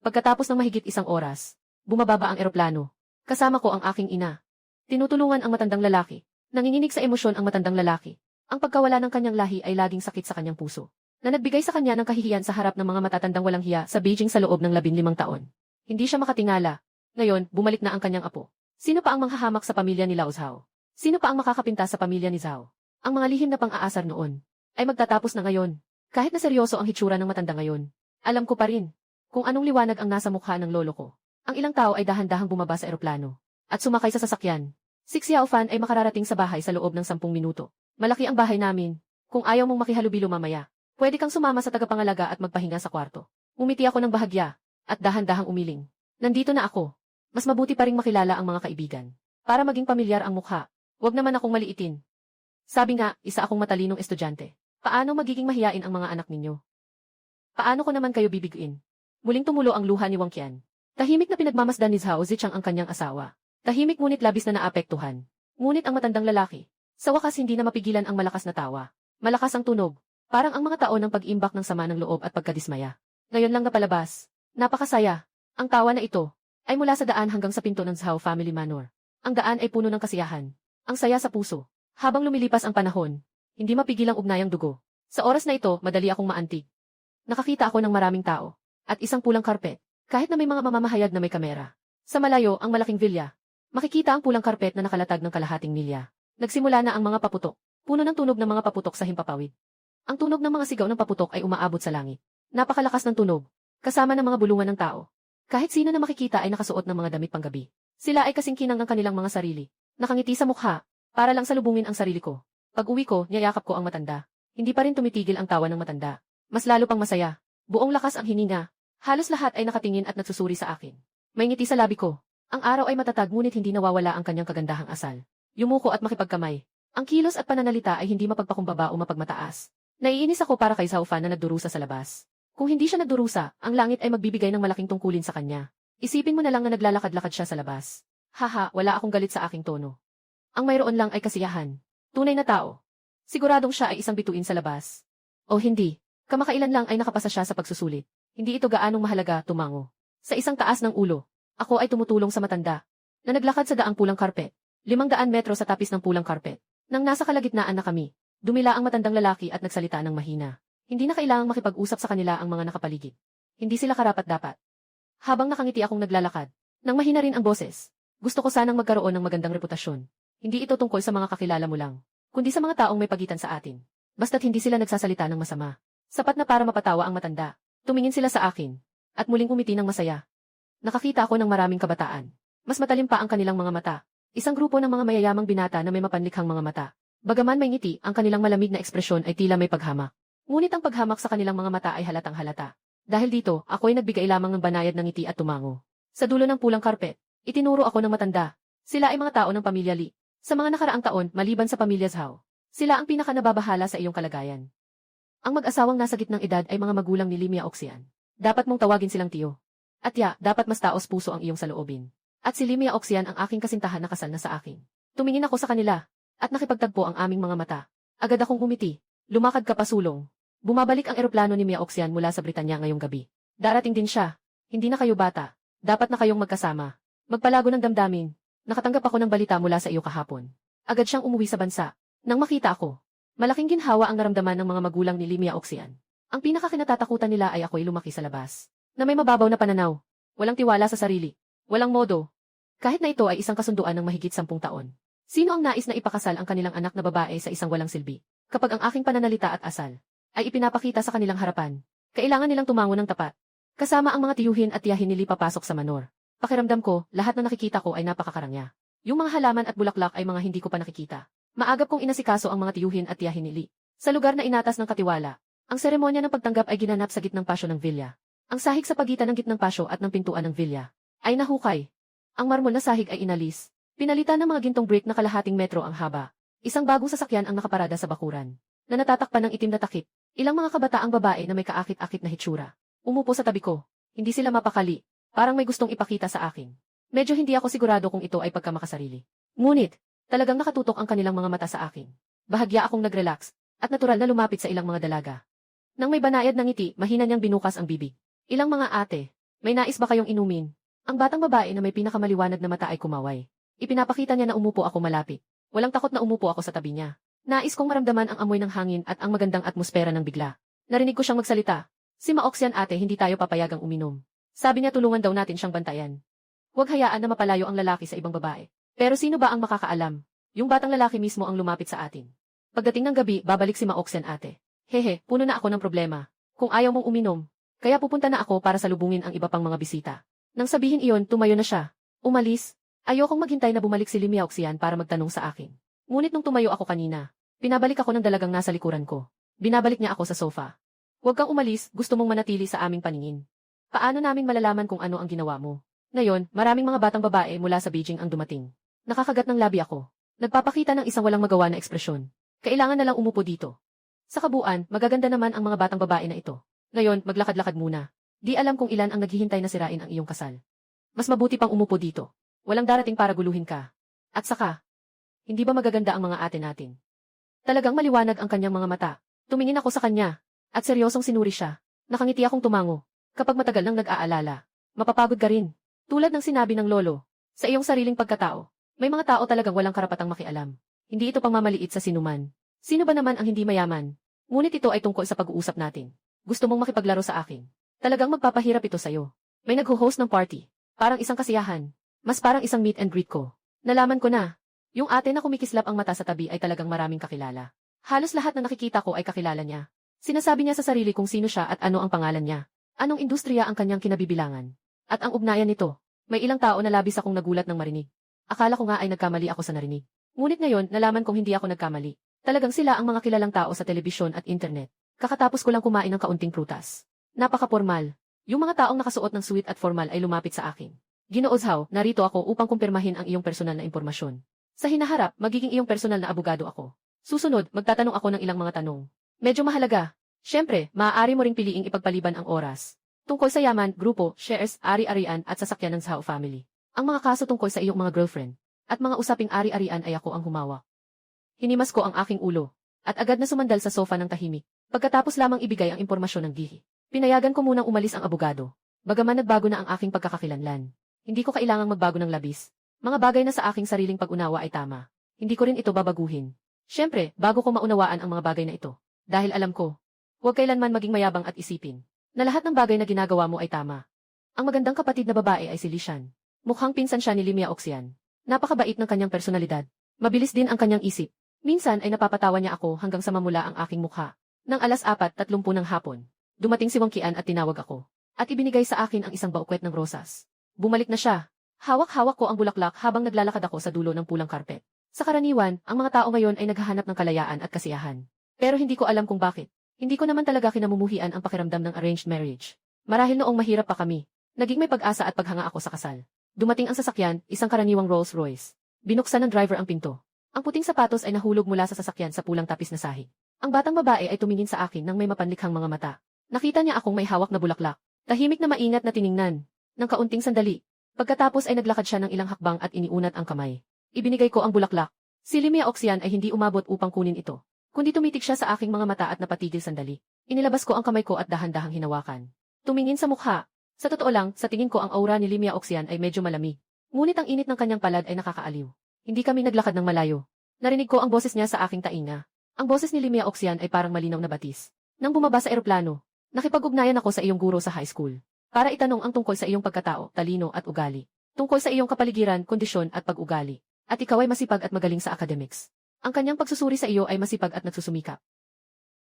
Pagkatapos ng mahigit isang oras, bumababa ang eroplano. Kasama ko ang aking ina. Tinutulungan ang matandang lalaki. Nanginginig sa emosyon ang matandang lalaki. Ang pagkawala ng kanyang lahi ay laging sakit sa kanyang puso. Na nagbigay sa kanya ng kahihiyan sa harap ng mga matatandang walang hiya sa Beijing sa loob ng 15 taon. Hindi siya makatingala. Ngayon, bumalik na ang kanyang apo. Sino pa ang manghahamak sa pamilya ni Lao Zhao? Sino pa ang makakapinta sa pamilya ni Zhao? Ang mga lihim na pang-aasar noon ay magtatapos na ngayon. Kahit na seryoso ang hitsura ng matanda ngayon, alam ko pa rin kung anong liwanag ang nasa mukha ng lolo ko. Ang ilang tao ay dahan-dahang bumaba sa eroplano at sumakay sa sasakyan. Si Xiao Fan ay makararating sa bahay sa loob ng 10 minuto. Malaki ang bahay namin. Kung ayaw mong makihalubilo mamaya, pwede kang sumama sa tagapangalaga at magpahinga sa kwarto. Umiti ako ng bahagya at dahan-dahang umiling. Nandito na ako. Mas mabuti pa ring makilala ang mga kaibigan. Para maging pamilyar ang mukha. Huwag naman akong maliitin. Sabi nga, isa akong matalinong estudyante. Paano magiging mahiyain ang mga anak ninyo? Paano ko naman kayo bibiguin? Muling tumulo ang luha ni Wang Qian. Tahimik na pinagmamasdan ni Zhao Zichang ang kanyang asawa. Tahimik ngunit labis na naapektuhan. Ngunit ang matandang lalaki, sa wakas hindi na mapigilan ang malakas na tawa. Malakas ang tunog, parang ang mga taon ng pag-imbak ng sama ng loob at pagkadismaya. Ngayon lang napalabas. Napakasaya. Ang tawa na ito ay mula sa daan hanggang sa pinto ng Zhao Family Manor. Ang daan ay puno ng kasiyahan. Ang saya sa puso. Habang lumilipas ang panahon, hindi mapigil ang ugnayang dugo. Sa oras na ito, madali akong maantig. Nakakita ako ng maraming tao at isang pulang karpet. Kahit na may mga mamamahayag na may kamera. Sa malayo, ang malaking villa. Makikita ang pulang karpet na nakalatag ng kalahating milya. Nagsimula na ang mga paputok. Puno ng tunog ng mga paputok sa himpapawid. Ang tunog ng mga sigaw ng paputok ay umaabot sa langit. Napakalakas ng tunog. Kasama ng mga bulungan ng tao. Kahit sino na makikita ay nakasuot ng mga damit panggabi. Sila ay kasingkinang ng kanilang mga sarili. Nakangiti sa mukha. Para lang salubungin ang sarili ko. Pag-uwi ko, niyayakap ko ang matanda. Hindi pa rin tumitigil ang tawa ng matanda. Mas lalo pang masaya. Buong lakas ang hininga. Halos lahat ay nakatingin at nagsusuri sa akin. May ngiti sa labi ko. Ang araw ay matatag ngunit hindi nawawala ang kanyang kagandahang asal. Yumuko at makipagkamay. Ang kilos at pananalita ay hindi mapagpakumbaba o mapagmataas. Naiinis ako para kay Zhao Fan na nagdurusa sa labas. Kung hindi siya nagdurusa, ang langit ay magbibigay ng malaking tungkulin sa kanya. Isipin mo na lang na naglalakad-lakad siya sa labas. Haha, wala akong galit sa aking tono. Ang mayroon lang ay kasiyahan. Tunay na tao. Siguradong siya ay isang bituin sa labas. O hindi, kamakailan lang ay nakapasa siya sa pagsusulit. Hindi ito gaanong mahalaga, tumango. Sa isang taas ng ulo, ako ay tumutulong sa matanda, na naglakad sa daang pulang karpet. 500 metro sa tapis ng pulang karpet. Nang nasa kalagitnaan na kami, dumila ang matandang lalaki at nagsalita ng mahina. Hindi na kailangang makipag-usap sa kanila ang mga nakapaligid. Hindi sila karapat-dapat. Habang nakangiti akong naglalakad, nang mahina rin ang boses, gusto ko sanang magkaroon ng magandang reputasyon. Hindi ito tungkol sa mga kakilala mo lang, kundi sa mga taong may pagitan sa atin. Basta't hindi sila nagsasalita ng masama. Sapat na para mapatawa ang matanda. Tumingin sila sa akin, at muling umiti ng masaya. Nakakita ako ng maraming kabataan. Mas matalim pa ang kanilang mga mata. Isang grupo ng mga mayayamang binata na may mapanlikhang mga mata. Bagaman may ngiti, ang kanilang malamig na ekspresyon ay tila may paghamak. Ngunit ang paghamak sa kanilang mga mata ay halatang halata. Dahil dito, ako ay nagbigay lamang ng banayad ng ngiti at tumango. Sa dulo ng pulang karpet, itinuro ako ng matanda. Sila ay mga tao ng pamilya Li. Sa mga nakaraang taon, maliban sa pamilya Zhao, sila ang pinaka-nababahala sa iyong kalagayan. Ang mag-asawang nasa gitnang edad ay mga magulang ni Limia Oxian. Dapat mong tawagin silang tiyo. At dapat mas taos puso ang iyong saloobin. At si Limia Oxian ang aking kasintahan na kasal na sa akin. Tumingin ako sa kanila, at nakipagtagpo ang aming mga mata. Agad akong umiti. Lumakad ka pasulong. Bumabalik ang eroplano ni Mia Oxian mula sa Britanya ngayong gabi. Darating din siya. Hindi na kayo bata. Dapat na kayong magkasama. Magpalago ng damdamin. Nakatanggap ako ng balita mula sa iyo kahapon. Agad siyang umuwi sa bansa. Nang makita ako, malaking ginhawa ang naramdaman ng mga magulang ni Limia Oxian. Ang pinakakinatatakutan nila ay ako'y lumaki sa labas. Na may mababaw na pananaw. Walang tiwala sa sarili. Walang modo. Kahit na ito ay isang kasunduan ng mahigit 10 taon. Sino ang nais na ipakasal ang kanilang anak na babae sa isang walang silbi? Kapag ang aking pananalita at asal ay ipinapakita sa kanilang harapan, kailangan nilang tumango ng tapat. Kasama ang mga tiyuhin at tiyahin nili papasok sa manor. Pakiramdam ko, lahat na nakikita ko ay napakakarangya. Yung mga halaman at bulaklak ay mga hindi ko pa nakikita. Maagap kong inasikaso ang mga tiyuhin at tiyahin nili. Sa lugar na inatas ng katiwala, ang seremonya ng pagtanggap ay ginanap sa gitnang pasyo ng villa. Ang sahig sa pagitan ng gitnang pasyo at ng pintuan ng villa ay nahukay. Ang marmol na sahig ay inalis. Pinalitan ng mga gintong brick na kalahating metro ang haba. Isang bagong sasakyan ang nakaparada sa bakuran, na natatakpan ng itim na takip. Ilang mga kabataang babae na may kaakit-akit na hitsura. Umupo sa tabi ko. Hindi sila mapakali. Parang may gustong ipakita sa akin. Medyo hindi ako sigurado kung ito ay pagkamakasarili. Ngunit, talagang nakatutok ang kanilang mga mata sa akin. Bahagya akong nag-relax, at natural na lumapit sa ilang mga dalaga. Nang may banayad ng ngiti, mahina niyang binukas ang bibig. Ilang mga ate, may nais ba kayong inumin? Ang batang babae na may pinakamaliwanag na mata ay kumaway. Ipinapakita niya na umupo ako malapit. Walang takot na umupo ako sa tabi niya. Nais kong maramdaman ang amoy ng hangin at ang magandang atmosfera ng bigla. Narinig ko siyang magsalita. Si Maoxian ate, hindi tayo papayagang uminom. Sabi niya tulungan daw natin siyang bantayan. Huwag hayaan na mapalayo ang lalaki sa ibang babae. Pero sino ba ang makakaalam? Yung batang lalaki mismo ang lumapit sa atin. Pagdating ng gabi, babalik si Maoxian ate. Hehe, puno na ako ng problema. Kung ayaw mong uminom, kaya pupunta na ako para salubungin ang iba pang mga bisita. Nang sabihin iyon, tumayo na siya. Umalis. Ayokong maghintay na bumalik si Maoxian para magtanong sa akin. Ngunit nung tumayo ako kanina, pinabalik ako ng dalagang nasa likuran ko. Binabalik niya ako sa sofa. Huwag kang umalis, gusto mong manatili sa aming paningin. Paano namin malalaman kung ano ang ginawa mo? Ngayon, maraming mga batang babae mula sa Beijing ang dumating. Nakakagat ng labi ako. Nagpapakita ng isang walang magawa na ekspresyon. Kailangan na lang umupo dito. Sa kabuuan, magaganda naman ang mga batang babae na ito. Ngayon, maglakad-lakad muna. Di alam kung ilan ang naghihintay na sirain ang iyong kasal. Mas mabuti pang umupo dito. Walang darating para guluhin ka. At saka, hindi ba magaganda ang mga ate natin? Talagang maliwanag ang kanyang mga mata. Tumingin ako sa kanya, at seryosong sinuri siya. Nakangiti akong tumango. Kapag matagal nang nag-aalala, mapapagod ka rin. Tulad ng sinabi ng lolo, sa iyong sariling pagkatao, may mga tao talagang walang karapatang makialam. Hindi ito pangmamaliit sa sinuman. Sino ba naman ang hindi mayaman? Ngunit ito ay tungkol sa pag-uusap natin. Gusto mong makipaglaro sa akin. Talagang magpapahirap ito sa'yo. May nag-host ng party. Parang isang kasiyahan. Mas parang isang meet and greet ko. Nalaman ko na. Yung ate na kumikislap ang mata sa tabi ay talagang maraming kakilala. Halos lahat na nakikita ko ay kakilala niya. Sinasabi niya sa sarili kung sino siya at ano ang pangalan niya. Anong industriya ang kanyang kinabibilangan. At ang ugnayan nito. May ilang tao na labis akong nagulat ng marinig. Akala ko nga ay nagkamali ako sa narinig. Ngunit ngayon, nalaman kong hindi ako nagkamali. Talagang sila ang mga kilalang tao sa telebisyon at internet. Kakatapos ko lang kumain ng kaunting prutas. Napaka-formal. Yung mga taong nakasuot ng sweet at formal ay lumapit sa akin. Ginoo Zhao, narito ako upang kumpirmahin ang iyong personal na impormasyon. Sa hinaharap, magiging iyong personal na abogado ako. Susunod, magtatanong ako ng ilang mga tanong. Medyo mahalaga. Siyempre, maaari mo ring piliing ipagpaliban ang oras. Tungkol sa yaman, grupo, shares, ari-arian at sasakyan ng Zhao family. Ang mga kaso tungkol sa iyong mga girlfriend at mga usaping ari-arian ay ako ang humawak. Hinimas ko ang aking ulo at agad na sumandal sa sofa ng tahimik. Pagkatapos lamang ibigay ang impormasyon ng gihi. Pinayagan ko munang umalis ang abogado. Bagaman nagbago na ang aking pagkakakilanlan. Hindi ko kailangang magbago ng labis. Mga bagay na sa aking sariling pag-unawa ay tama. Hindi ko rin ito babaguhin. Siyempre, bago ko maunawaan ang mga bagay na ito. Dahil alam ko, huwag kailanman maging mayabang at isipin na lahat ng bagay na ginagawa mo ay tama. Ang magandang kapatid na babae ay si Lishan. Mukhang pinsan siya ni Maoxian. Napakabait ng kanyang personalidad. Mabilis din ang kanyang isip. Minsan ay napapatawa niya ako hanggang sa mamula ang aking mukha. Nang 4:30 ng hapon, dumating si Wang Qian at tinawag ako. At ibinigay sa akin ang isang baukwet ng rosas. Bumalik na siya. Hawak-hawak ko ang bulaklak habang naglalakad ako sa dulo ng pulang karpet. Sa karaniwan, ang mga tao ngayon ay naghahanap ng kalayaan at kasiyahan. Pero hindi ko alam kung bakit. Hindi ko naman talaga kinamumuhian ang pakiramdam ng arranged marriage. Marahil noong mahirap pa kami, naging may pag-asa at paghanga ako sa kasal. Dumating ang sasakyan, isang karaniwang Rolls Royce. Binuksan ng driver ang pinto. Ang puting sapatos ay nahulog mula sa sasakyan sa pulang tapis na sahig. Ang batang babae ay tumingin sa akin nang may mapanlikhang mga mata. Nakita niya akong may hawak na bulaklak. Tahimik na maingat na tiningnan. Nang kaunting sandali. Pagkatapos ay naglakad siya ng ilang hakbang at iniunat ang kamay. Ibinigay ko ang bulaklak. Si Maoxian ay hindi umabot upang kunin ito. Kundi tumitig siya sa aking mga mata at napatigil sandali. Inilabas ko ang kamay ko at dahan-dahang hinawakan. Tumingin sa mukha. Sa totoo lang, sa tingin ko ang aura ni Maoxian ay medyo malamig. Ngunit ang init ng kanyang palad ay nakakaaliw. Hindi kami naglakad ng malayo. Narinig ko ang boses niya sa aking tainga. Ang boses ni Maoxian ay parang malinaw na batis. Nang bumaba sa eroplano, nakipag-ugnayan ako sa iyong guro sa high school. Para itanong ang tungkol sa iyong pagkatao, talino at ugali. Tungkol sa iyong kapaligiran, kondisyon at pag-ugali. At ikaw ay masipag at magaling sa academics. Ang kanyang pagsusuri sa iyo ay masipag at nagsusumikap.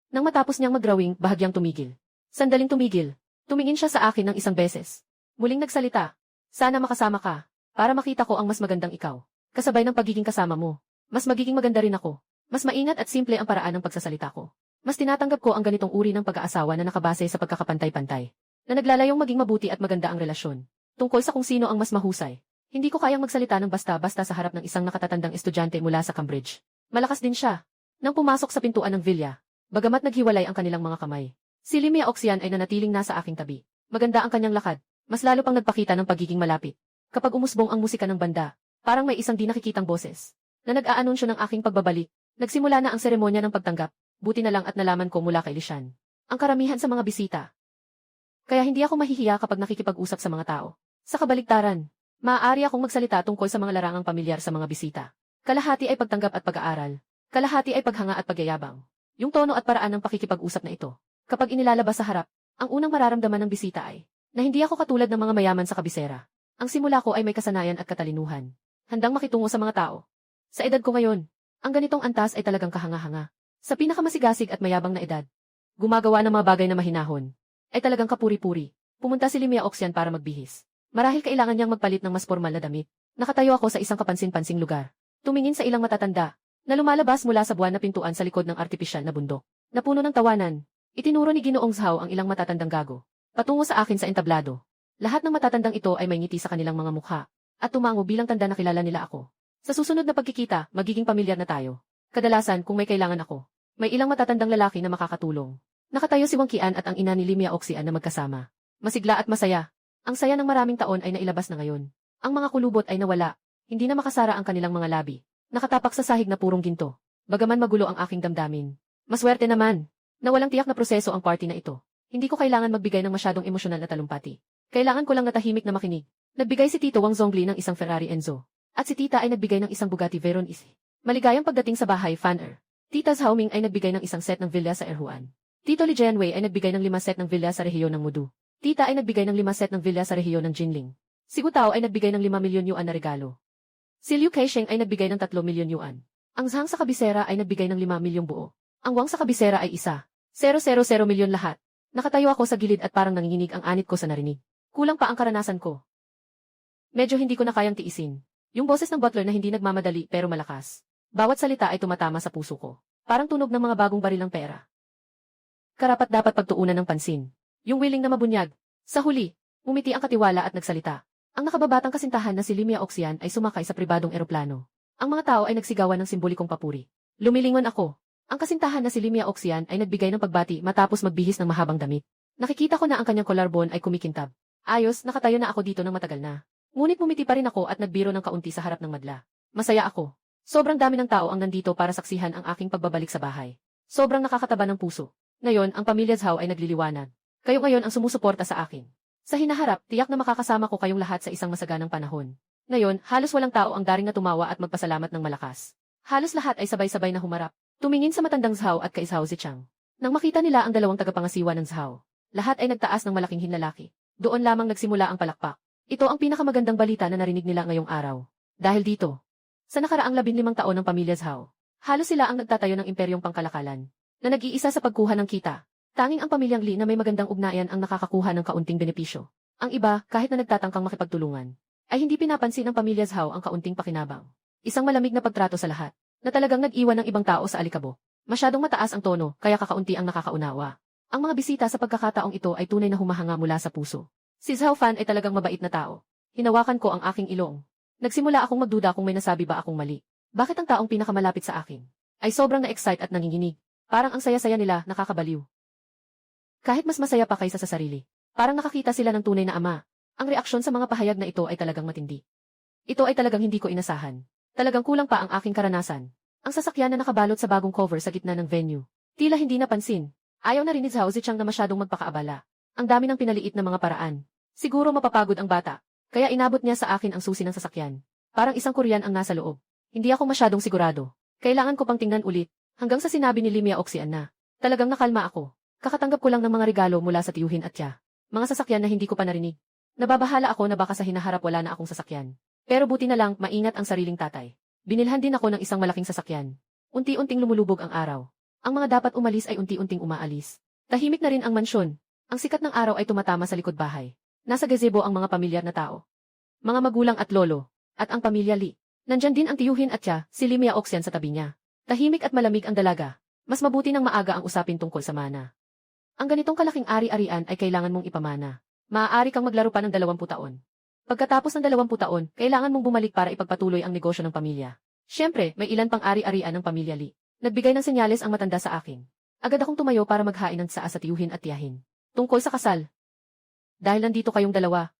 Nang matapos niyang mag-drawing, bahagyang tumigil. Sandaling tumigil. Tumingin siya sa akin ng isang beses. Muling nagsalita. Sana makasama ka. Para makita ko ang mas magandang ikaw. Kasabay ng pagiging kasama mo. Mas magiging maganda rin ako. Mas maingat at simple ang paraan ng pagsasalita ko. Mas tinatanggap ko ang ganitong uri ng pag-aasawa na nakabase sa pagkakapantay-pantay. Na naglalayong maging mabuti at maganda ang relasyon. Tungkol sa kung sino ang mas mahusay. Hindi ko kayang magsalita ng basta-basta sa harap ng isang nakatatandang estudyante mula sa Cambridge. Malakas din siya. Nang pumasok sa pintuan ng villa, bagamat naghiwalay ang kanilang mga kamay, si Limia Oxian ay nanatiling nasa aking tabi. Maganda ang kanyang lakad, mas lalo pang nagpakita ng pagiging malapit. Kapag umusbong ang musika ng banda, parang may isang di nakikitang boses na nag-aanunsyo ng aking pagbabalik. Nagsimula na ang seremonya ng pagtanggap, buti na lang at nalaman ko mula kay Lishan ang karamihan sa mga bisita. Kaya hindi ako mahihiya kapag nakikipag-usap sa mga tao. Sa kabaliktaran, maaari akong magsalita tungkol sa mga larangang pamilyar sa mga bisita. Kalahati ay pagtanggap at pag-aaral, kalahati ay paghanga at pagyayabang. Yung tono at paraan ng pakikipag-usap na ito, kapag inilalabas sa harap, ang unang mararamdaman ng bisita ay na hindi ako katulad ng mga mayaman sa kabisera. Ang simula ko ay may kasanayan at katalinuhan, handang makitungo sa mga tao. Sa edad ko ngayon, ang ganitong antas ay talagang kahanga-hanga. Sa pinakamasigasig at mayabang na edad, gumagawa ng mga bagay na mahinahon, ay talagang kapuri-puri. Pumunta si Limia Oxian para magbihis. Marahil kailangan niyang magpalit ng mas formal na damit. Nakatayo ako sa isang kapansin-pansing lugar. Tumingin sa ilang matatanda, na lumalabas mula sa buwan na pintuan sa likod ng artipisyal na bundok. Napuno ng tawanan, itinuro ni Ginoong Zhao ang ilang matatandang gago, patungo sa akin sa entablado. Lahat ng matatandang ito ay may ngiti sa kanilang mga mukha, at tumango bilang tanda na kilala nila ako. Sa susunod na pagkikita, magiging pamilyar na tayo. Kadalasan kung may kailangan ako, may ilang matatandang lalaki na makakatulong. Nakatayo si Wang Qian at ang ina ni Limia Oxian na magkasama. Masigla at masaya. Ang saya ng maraming taon ay nailabas na ngayon. Ang mga kulubot ay nawala. Hindi na makasara ang kanilang mga labi. Nakatapak sa sahig na purong ginto. Bagaman magulo ang aking damdamin. Maswerte naman, na walang tiyak na proseso ang party na ito. Hindi ko kailangan magbigay ng masyadong emosyonal na talumpati. Kailangan ko lang natahimik na makinig. Nagbigay si Tito Wang Zhongli ng isang Ferrari Enzo. At si Tita ay nagbigay ng isang Bugatti Veyron Easy. Maligayang pagdating sa bahay, Fan-er. Tita Zhao Ming ay nagbigay ng isang set ng villa sa Erhuan. Tito Li Jianwei ay nagbigay ng 5 set ng villa sa rehiyon ng Mudu. Tita ay nagbigay ng 5 set ng villa sa rehiyon ng Jinling. Si Gu Tao ay nagbigay ng 5 milyon yuan na regalo. Si Liu Kaisheng ay nagbigay ng 3 milyon yuan. Ang Zhang sa kabisera ay nagbigay ng 5 milyong buo. Ang Wang sa kabisera ay 1,000 milyon lahat. Nakatayo ako sa gilid at parang nanginginig ang anit ko sa narinig. Kulang pa ang karanasan ko. Medyo hindi ko na kayang tiisin. Yung boses ng butler na hindi nagmamadali pero malakas. Bawat salita ay tumatama sa puso ko. Parang tunog ng mga bagong baril ng pera. Karapat dapat pagtuunan ng pansin. Yung willing na mabunyag. Sa huli, umiti ang katiwala at nagsalita. Ang nakababatang kasintahan na si Limia Oxian ay sumakay sa pribadong eroplano. Ang mga tao ay nagsigawan ng simbolikong papuri. Lumilingon ako. Ang kasintahan na si Limia Oxian ay nagbigay ng pagbati matapos magbihis ng mahabang damit. Nakikita ko na ang kanyang collarbone ay kumikintab. Ayos, nakatayo na ako dito ng matagal na. Ngunit mumiti pa rin ako at nagbiro ng kaunti sa harap ng madla. Masaya ako. Sobrang dami ng tao ang nandito para saksihan ang aking pagbabalik sa bahay. Sobrang nakakataba ng puso. Ngayon, ang pamilya Zhao ay nagliliwanag. Kayo ngayon ang sumusuporta sa akin. Sa hinaharap, tiyak na makakasama ko kayong lahat sa isang masaganang panahon. Ngayon, halos walang tao ang daring na tumawa at magpasalamat ng malakas. Halos lahat ay sabay-sabay na humarap. Tumingin sa matandang Zhao at kay Zhao Zichang. Nang makita nila ang dalawang tagapangasiwa ng Zhao, lahat ay nagtaas ng malaking hinlalaki. Doon lamang nagsimula ang palakpak. Ito ang pinakamagandang balita na narinig nila ngayong araw. Dahil dito, sa nakaraang 15 taon ng pamilya Zhao, halos sila ang nagtatayo ng imperyong pangkalakalan, na nag-iisa sa pagkuha ng kita. Tanging ang pamilyang Li na may magandang ugnayan ang nakakakuha ng kaunting benepisyo. Ang iba, kahit na nagtatangkang makipagtulungan, ay hindi pinapansin ng pamilya Zhao ang kaunting pakinabang. Isang malamig na pagtrato sa lahat, na talagang nag-iwan ng ibang tao sa alikabok. Masyadong mataas ang tono, kaya kakaunti ang nakakaunawa. Ang mga bisita sa pagkakataong ito ay tunay na humahanga mula sa puso. Si Zhao Fan ay talagang mabait na tao. Hinawakan ko ang aking ilong. Nagsimula akong magduda kung may nasabi ba akong mali. Bakit ang taong pinakamalapit sa akin ay sobrang na-excite at nanginginig? Parang ang saya-saya nila, nakakabaliw. Kahit mas masaya pa kaysa sa sarili. Parang nakakita sila ng tunay na ama. Ang reaksyon sa mga pahayag na ito ay talagang matindi. Ito ay talagang hindi ko inasahan. Talagang kulang pa ang aking karanasan. Ang sasakyan na nakabalot sa bagong cover sa gitna ng venue. Tila hindi napansin. Ayaw na rin ni Zhao Zichang na masyadong magpakaabala. Ang dami ng pinaliit na mga paraan. Siguro mapapagod ang bata. Kaya inabot niya sa akin ang susi ng sasakyan. Parang isang Korean ang nasa loob. Hindi ako masyadong sigurado. Kailangan ko pang tingnan ulit. Hanggang sa sinabi ni Limia Oxian na. Talagang nakalma ako. Kakatanggap ko lang ng mga regalo mula sa tiyuhin at tiya. Mga sasakyan na hindi ko pa narinig. Nababahala ako na baka sa hinaharap wala na akong sasakyan. Pero buti na lang, maingat ang sariling tatay. Binilhan din ako ng isang malaking sasakyan. Unti-unting lumulubog ang araw. Ang mga dapat umalis ay unti-unting umaalis. Tahimik na rin ang mansyon. Ang sikat ng araw ay tumatama sa likod bahay. Nasa gazebo ang mga pamilyar na tao. Mga magulang at lolo. At ang pamilya Li. Nandyan din ang tiyuhin at tiya, si Limia Oxian sa tabi niya. Tahimik at malamig ang dalaga. Mas mabuti nang maaga ang usapin tungkol sa mana. Ang ganitong kalaking ari-arian ay kailangan mong ipamana. Maaari kang maglaro pa ng 20 taon. Pagkatapos ng 20 taon, kailangan mong bumalik para ipagpatuloy ang negosyo ng pamilya. Siyempre, may ilan pang ari-arian ng pamilya Lee. Nagbigay ng senyales ang matanda sa akin. Agad akong tumayo para maghain ng tsaa sa tiyuhin at tiyahin. Tungkol sa kasal. Dahil nandito kayong dalawa,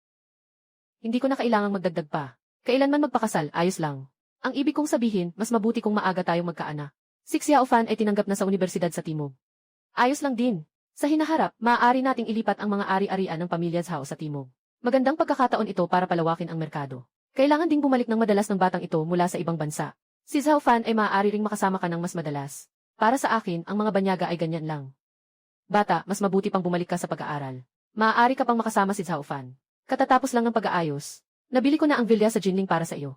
hindi ko na kailangang magdagdag pa. Kailanman magpakasal, ayos lang. Ang ibig kong sabihin, mas mabuti kung maaga tayong magkaanak. Si Xiao Fan ay tinanggap na sa universidad sa Timog. Ayos lang din. Sa hinaharap, maaari nating ilipat ang mga ari-arian ng pamilya Zhao sa Timog. Magandang pagkakataon ito para palawakin ang merkado. Kailangan ding bumalik ng madalas ng batang ito mula sa ibang bansa. Si Zhao Fan ay maaari ring makasama ka ng mas madalas. Para sa akin, ang mga banyaga ay ganyan lang. Bata, mas mabuti pang bumalik ka sa pag-aaral. Maaari ka pang makasama si Zhao Fan. Katatapos lang ng pag-aayos. Nabili ko na ang vilya sa Jinling para sa iyo.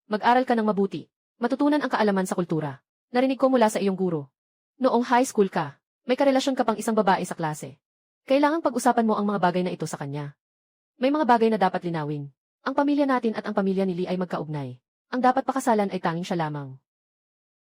Mag-aral ka ng mabuti. Matutunan ang kaalaman sa kultura. Narinig ko mula sa iyong guro. Noong high school ka, may karelasyon ka pang isang babae sa klase. Kailangang pag-usapan mo ang mga bagay na ito sa kanya. May mga bagay na dapat linawin. Ang pamilya natin at ang pamilya ni Lee ay magkaugnay. Ang dapat pakasalan ay tanging siya lamang.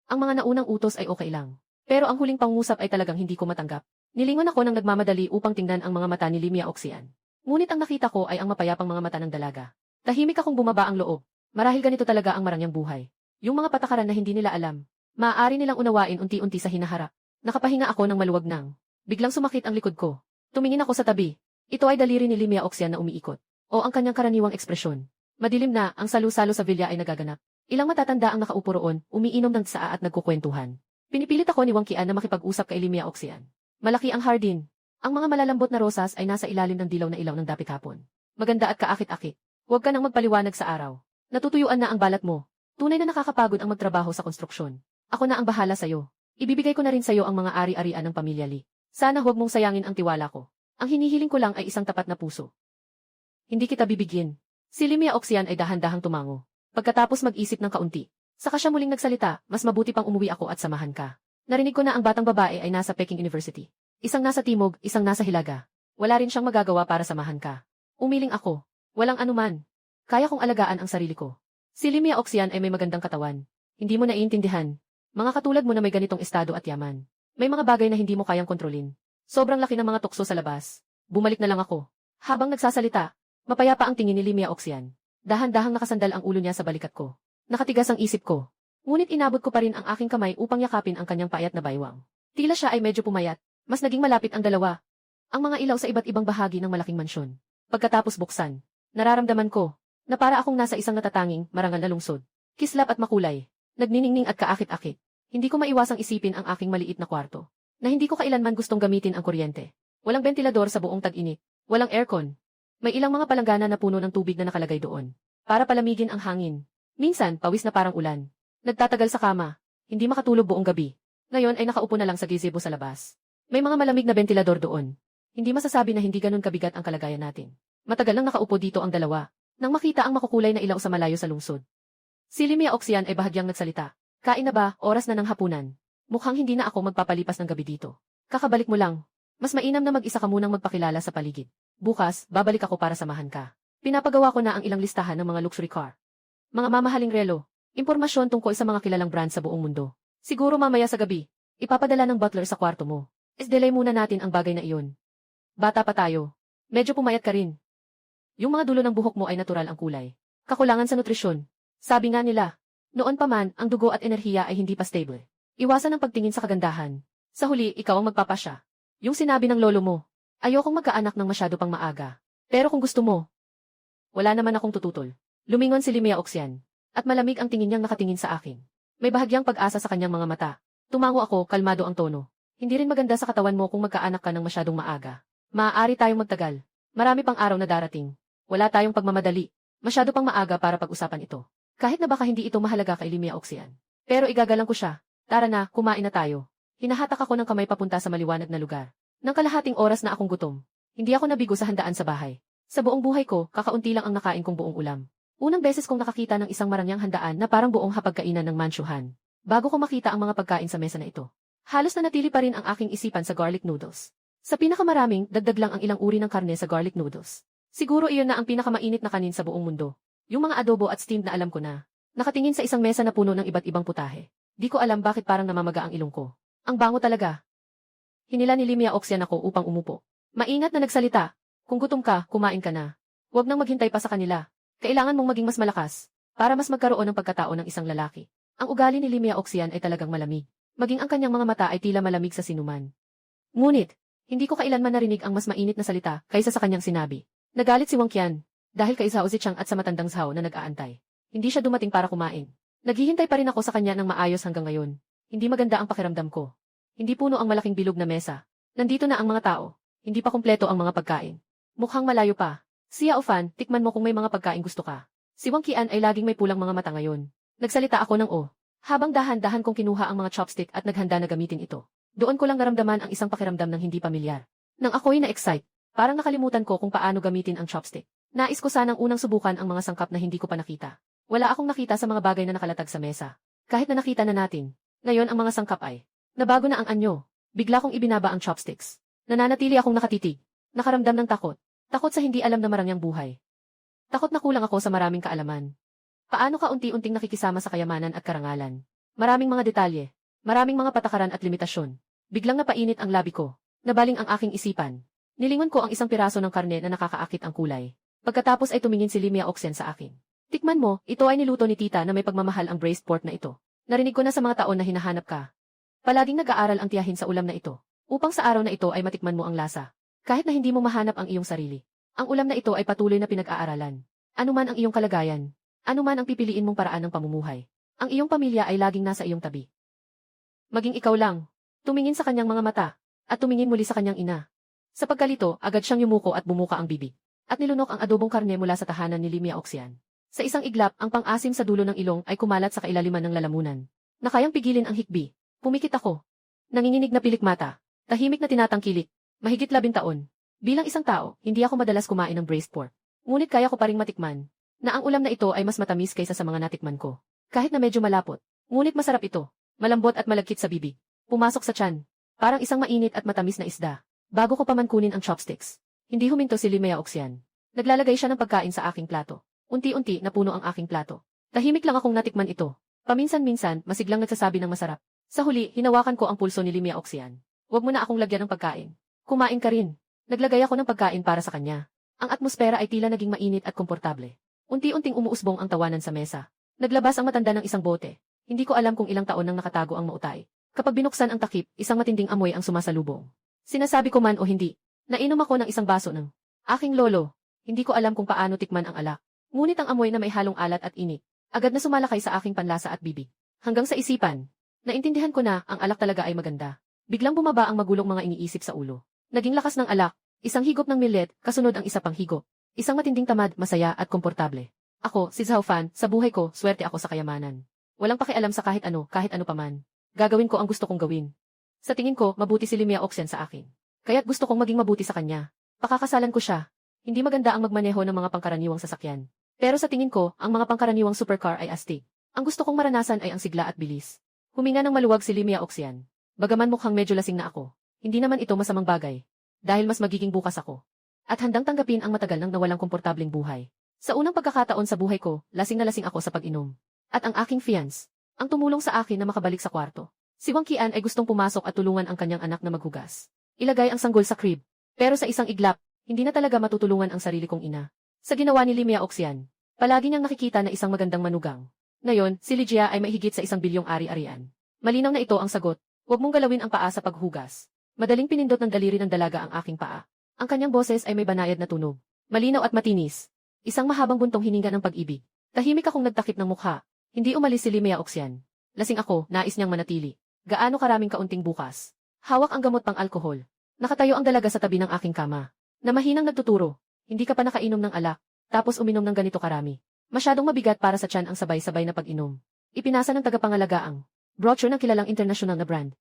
Ang mga naunang utos ay okay lang. Pero ang huling pangungusap ay talagang hindi ko matanggap. Nilingon ako ng nagmamadali upang tingnan ang mga mata ni Lee Miaoxian. Ngunit ang nakita ko ay ang mapayapang mga mata ng dalaga. Tahimik akong bumaba ang loob. Marahil ganito talaga ang marangyang buhay. Yung mga patakaran na hindi nila alam, maaari nilang unawain unti-unti sa hinaharap. Nakapahinga ako ng maluwag nang. Biglang sumakit ang likod ko. Tumingin ako sa tabi. Ito ay daliri ni Lee Miaoxian na umiikot. O ang kanyang karaniwang ekspresyon. Madilim na, ang salu-salo sa vilya ay nagaganap. Ilang matatanda ang nakaupo roon, umiinom ng tsaa at nagkukwentuhan. Pinipilit ako ni Wang Qian na makipag-usap kay Lee Miaoxian. Malaki ang hardin. Ang mga malalambot na rosas ay nasa ilalim ng dilaw na ilaw ng dapit hapon. Maganda at kaakit-akit. Huwag ka nang magpaliwanag sa araw. Natutuyuan na ang balat mo. Tunay na nakakapagod ang magtrabaho sa konstruksyon. Ako na ang bahala sa'yo. Ibibigay ko na rin sa'yo ang mga ari-arian ng pamilya Lee. Sana huwag mong sayangin ang tiwala ko. Ang hinihiling ko lang ay isang tapat na puso. Hindi kita bibigyan. Si Lee Miaoxian ay dahan-dahang tumango. Pagkatapos mag-isip ng kaunti, saka siya muling nagsalita, mas mabuti pang umuwi ako at samahan ka. Narinig ko na ang batang babae ay nasa Peking University. Isang nasa Timog, isang nasa Hilaga. Wala rin siyang magagawa para samahan ka. Umiling ako. Walang anuman. Kaya kong alagaan ang sarili ko. Si Lee Miaoxian ay may magandang katawan. Hindi mo naiintindihan. Mga katulad mo na may ganitong estado at yaman. May mga bagay na hindi mo kayang kontrolin. Sobrang laki ng mga tukso sa labas. Bumalik na lang ako. Habang nagsasalita, mapayapa ang tingin ni Lee Miaoxian. Dahan-dahang nakasandal ang ulo niya sa balikat ko. Nakatigas ang isip ko. Ngunit inabot ko pa rin ang aking kamay upang yakapin ang kanyang payat na baywang. Tila siya ay medyo pumayat. Mas naging malapit ang dalawa. Ang mga ilaw sa iba't ibang bahagi ng malaking mansyon. Pagkatapos buksan, nararamdaman ko na para akong nasa isang natatanging, marangal na lungsod. Kislap at makulay. Nagniningning at kaakit-akit. Hindi ko maiwasang isipin ang aking maliit na kwarto. Na hindi ko kailanman gustong gamitin ang kuryente. Walang bentilador sa buong tag-init. Walang aircon. May ilang mga palanggana na puno ng tubig na nakalagay doon. Para palamigin ang hangin. Minsan, pawis na parang ulan. Nagtatagal sa kama. Hindi makatulog buong gabi. Ngayon ay nakaupo na lang sa gazebo sa labas. May mga malamig na bentilador doon. Hindi masasabi na hindi ganun kabigat ang kalagayan natin. Matagal nang nakaupo dito ang dalawa. Nang makita ang makukulay na ilaw sa malayo sa lungsod. Si Lee Miaoxian ay bahagyang nagsalita. Kain na ba, oras na ng hapunan? Mukhang hindi na ako magpapalipas ng gabi dito. Kakabalik mo lang. Mas mainam na mag-isa ka munang magpakilala sa paligid. Bukas, babalik ako para samahan ka. Pinapagawa ko na ang ilang listahan ng mga luxury car. Mga mamahaling relo. Impormasyon tungkol sa mga kilalang brand sa buong mundo. Siguro mamaya sa gabi, ipapadala ng butler sa kwarto mo. Isdelay muna natin ang bagay na iyon. Bata pa tayo. Medyo pumayat ka rin. Yung mga dulo ng buhok mo ay natural ang kulay. Kakulangan sa nutrisyon. Sabi nga nila, noon pa man, ang dugo at enerhiya ay hindi pa stable. Iwasan ang pagtingin sa kagandahan. Sa huli, ikaw ang magpapasya. Yung sinabi ng lolo mo, ayokong magkaanak ng masyado pang maaga. Pero kung gusto mo, wala naman akong tututol. Lumingon si Lee Miaoxian. At malamig ang tingin niyang nakatingin sa akin. May bahagyang pag-asa sa kanyang mga mata. Tumango ako, kalmado ang tono. Hindi rin maganda sa katawan mo kung magkaanak ka ng masyadong maaga. Maaari tayong magtagal. Marami pang araw na darating. Wala tayong pagmamadali. Masyado pang maaga para pag-usapan ito. Kahit na baka hindi ito mahalaga kay Lee Miaoxian. Pero igagalang ko siya. Tara na, kumain na tayo. Hinahatak ako ng kamay papunta sa maliwanag na lugar. Nang kalahating oras na akong gutom. Hindi ako nabigo sa handaan sa bahay. Sa buong buhay ko, kakaunti lang ang nakain kong buong ulam. Unang beses kong nakakita ng isang marangyang handaan na parang buong hapagkainan ng mansyuhan. Bago ko makita ang mga pagkain sa mesa na ito. Halos nanatili pa rin ang aking isipan sa garlic noodles. Sa pinakamaraming, dagdag lang ang ilang uri ng karne sa garlic noodles. Siguro iyon na ang pinakamainit na kanin sa buong mundo. Yung mga adobo at steamed na alam ko na. Nakatingin sa isang mesa na puno ng iba't ibang putahe. Di ko alam bakit parang namamaga ang ilong ko. Ang bango talaga. Hinila ni Lee Miaoxian ako upang umupo. Maingat na nagsalita. Kung gutom ka, kumain ka na. Huwag nang maghintay pa sa kanila. Kailangan mong maging mas malakas, para mas magkaroon ng pagkatao ng isang lalaki. Ang ugali ni Limia Oxian ay talagang malamig. Maging ang kanyang mga mata ay tila malamig sa sinuman. Ngunit, hindi ko kailanman narinig ang mas mainit na salita kaysa sa kanyang sinabi. Nagalit si Wang Qian, dahil kay Zhao Zichang at sa matandang Zhao na nag-aantay. Hindi siya dumating para kumain. Naghihintay pa rin ako sa kanya ng maayos hanggang ngayon. Hindi maganda ang pakiramdam ko. Hindi puno ang malaking bilog na mesa. Nandito na ang mga tao. Hindi pa kumpleto ang mga pagkain. Mukhang malayo pa. Sia Ofan, tikman mo kung may mga pagkain gusto ka. Si Wang Qian ay laging may pulang mga mata ngayon. Nagsalita ako ng habang dahan-dahan kong kinuha ang mga chopstick at naghanda na gamitin ito. Doon ko lang naramdaman ang isang pakiramdam ng hindi pamilyar. Nang ako'y na-excite, parang nakalimutan ko kung paano gamitin ang chopstick. Nais ko sanang unang subukan ang mga sangkap na hindi ko pa nakita. Wala akong nakita sa mga bagay na nakalatag sa mesa. Kahit na nakita na natin. Ngayon ang mga sangkap ay nabago na ang anyo. Bigla kong ibinaba ang chopsticks. Nananatili akong nakatitig. Nakaramdam ng takot. Takot sa hindi alam na marangyang buhay. Takot na kulang ako sa maraming kaalaman. Paano ka unti-unting nakikisama sa kayamanan at karangalan? Maraming mga detalye. Maraming mga patakaran at limitasyon. Biglang napainit ang labi ko. Nabaling ang aking isipan. Nilingon ko ang isang piraso ng karne na nakakaakit ang kulay. Pagkatapos ay tumingin si Limia Oxian sa akin. Tikman mo, ito ay niluto ni tita na may pagmamahal ang braised pork na ito. Narinig ko na sa mga taon na hinahanap ka. Palaging nag-aaral ang tiyahin sa ulam na ito. Upang sa araw na ito ay matikman mo ang lasa. Kahit na hindi mo mahanap ang iyong sarili. Ang ulam na ito ay patuloy na pinag-aaralan. Ano man ang iyong kalagayan. Ano man ang pipiliin mong paraan ng pamumuhay. Ang iyong pamilya ay laging nasa iyong tabi. Maging ikaw lang. Tumingin sa kanyang mga mata. At tumingin muli sa kanyang ina. Sa pagkalito, agad siyang yumuko at bumuka ang bibig. At nilunok ang adobong karne mula sa tahanan ni Limia Oxian. Sa isang iglap, ang pang-asim sa dulo ng ilong ay kumalat sa kailaliman ng lalamunan. Nakayang pigilin ang hikbi. Pumikit ako. Nanginginig na pilikmata. Tahimik na tinatangkilik. Mahigit 11 taon. Bilang isang tao, hindi ako madalas kumain ng braised pork. Ngunit kaya ko pa ring matikman na ang ulam na ito ay mas matamis kaysa sa mga natikman ko. Kahit na medyo malapot. Ngunit masarap ito. Malambot at malagkit sa bibig. Pumasok sa tiyan. Parang isang mainit at matamis na isda. Bago ko pa man kunin ang chopsticks. Hindi huminto si Limia Oxian. Naglalagay siya ng pagkain sa aking plato. Unti-unti napuno ang aking plato. Tahimik lang akong natikman ito. Paminsan-minsan, masiglang nagsasabi ng masarap. Sa huli, hinawakan ko ang pulso ni Limia Oxian. Huwag mo na akong lagyan ng pagkain. Kumain ka rin. Naglagay ako ng pagkain para sa kanya. Ang atmosfera ay tila naging mainit at komportable. Unti-unting umuusbong ang tawanan sa mesa. Naglabas ang matanda ng isang bote. Hindi ko alam kung ilang taon nang nakatago ang mautay. Kapag binuksan ang takip, isang matinding amoy ang sumasalubong. Sinasabi ko man o hindi, nainom ako ng isang baso ng aking lolo. Hindi ko alam kung paano tikman ang alak. Ngunit ang amoy na may halong alat at init, agad na sumalakay sa aking panlasa at bibig. Hanggang sa isipan, naintindihan ko na ang alak talaga ay maganda. Biglang bumaba ang magulong mga iniisip sa ulo. Naging lakas ng alak, isang higop ng millet, kasunod ang isa pang higop. Isang matinding tamad, masaya at komportable. Ako, si Zhao Fan, sa buhay ko, swerte ako sa kayamanan. Walang pakialam sa kahit ano paman. Gagawin ko ang gusto kong gawin. Sa tingin ko, mabuti si Limia Oxian sa akin. Kaya't gusto kong maging mabuti sa kanya. Pakakasalan ko siya. Hindi maganda ang magmaneho ng mga pangkaraniwang sasakyan. Pero sa tingin ko, ang mga pangkaraniwang supercar ay astig. Ang gusto kong maranasan ay ang sigla at bilis. Huminga ng maluwag si Limia Oxian. Bagaman mukhang medyo lasing na ako, hindi naman ito masamang bagay. Dahil mas magiging bukas ako. At handang tanggapin ang matagal nang nawalang komportableng buhay. Sa unang pagkakataon sa buhay ko, lasing na lasing ako sa pag-inom. At ang aking fiance, ang tumulong sa akin na makabalik sa kwarto. Si Wang Qian ay gustong pumasok at tulungan ang kanyang anak na maghugas. Ilagay ang sanggol sa crib. Pero sa isang iglap, hindi na talaga matutulungan ang sarili kong ina. Sa ginawa ni Limia Oxian, palagi niyang nakikita na isang magandang manugang. Ngayon, si Ligia ay may higit sa 1 bilyong ari-arian. Malinaw na ito ang sagot. Huwag mong galawin ang paa sa paghugas. Madaling pinindot ng daliri ng dalaga ang aking paa. Ang kanyang boses ay may banayad na tunog. Malinaw at matinis. Isang mahabang buntong hininga ng pag-ibig. Tahimik akong nagtakip ng mukha. Hindi umalis si Limia Oxian. Lasing ako, nais niyang manatili. Gaano karaming kaunting bukas. Hawak ang gamot pang alkohol. Nakatayo ang dalaga sa tabi ng aking kama. Na mahinang nagtuturo. Hindi ka pa nakainom ng alak. Tapos uminom ng ganito karami. Masyadong mabigat para sa tiyan ang sabay-sabay na pag-inom. Ipinasa ng tagapangalaga ang brochure ng kilalang international na brand.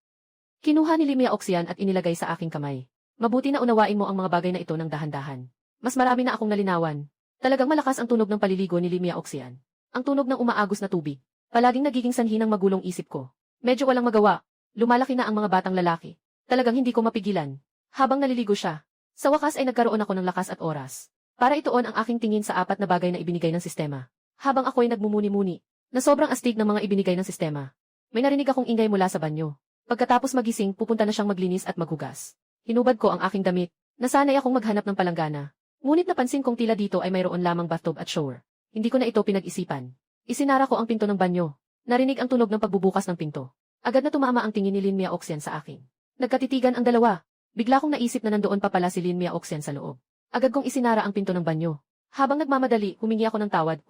Kinuha ni Limia Oxian at inilagay sa aking kamay. Mabuti na unawain mo ang mga bagay na ito ng dahan-dahan. Mas marami na akong nalinawan. Talagang malakas ang tunog ng paliligo ni Limia Oxian. Ang tunog ng umaagos na tubig. Palaging nagiging sanhi ng magulong isip ko. Medyo walang magawa. Lumalaki na ang mga batang lalaki. Talagang hindi ko mapigilan. Habang naliligo siya, sa wakas ay nagkaroon ako ng lakas at oras. Para ituon ang aking tingin sa 4 na bagay na ibinigay ng sistema. Habang ako'y nagmumuni-muni, na sobrang astig ng mga ibinigay ng sistema. May narinig akong ingay mula sa banyo. Pagkatapos magising, pupunta na siyang maglinis at maghugas. Hinubad ko ang aking damit. Nasanay akong maghanap ng palanggana. Ngunit napansin kong tila dito ay mayroon lamang bathtub at shower. Hindi ko na ito pinag-isipan. Isinara ko ang pinto ng banyo. Narinig ang tunog ng pagbubukas ng pinto. Agad na tumama ang tingin ni Lin Miaoxian sa akin. Nagkatitigan ang dalawa. Bigla kong naisip na nandoon pa pala si Lin Miaoxian sa loob. Agad kong isinara ang pinto ng banyo. Habang nagmamadali, humingi ako ng tawad.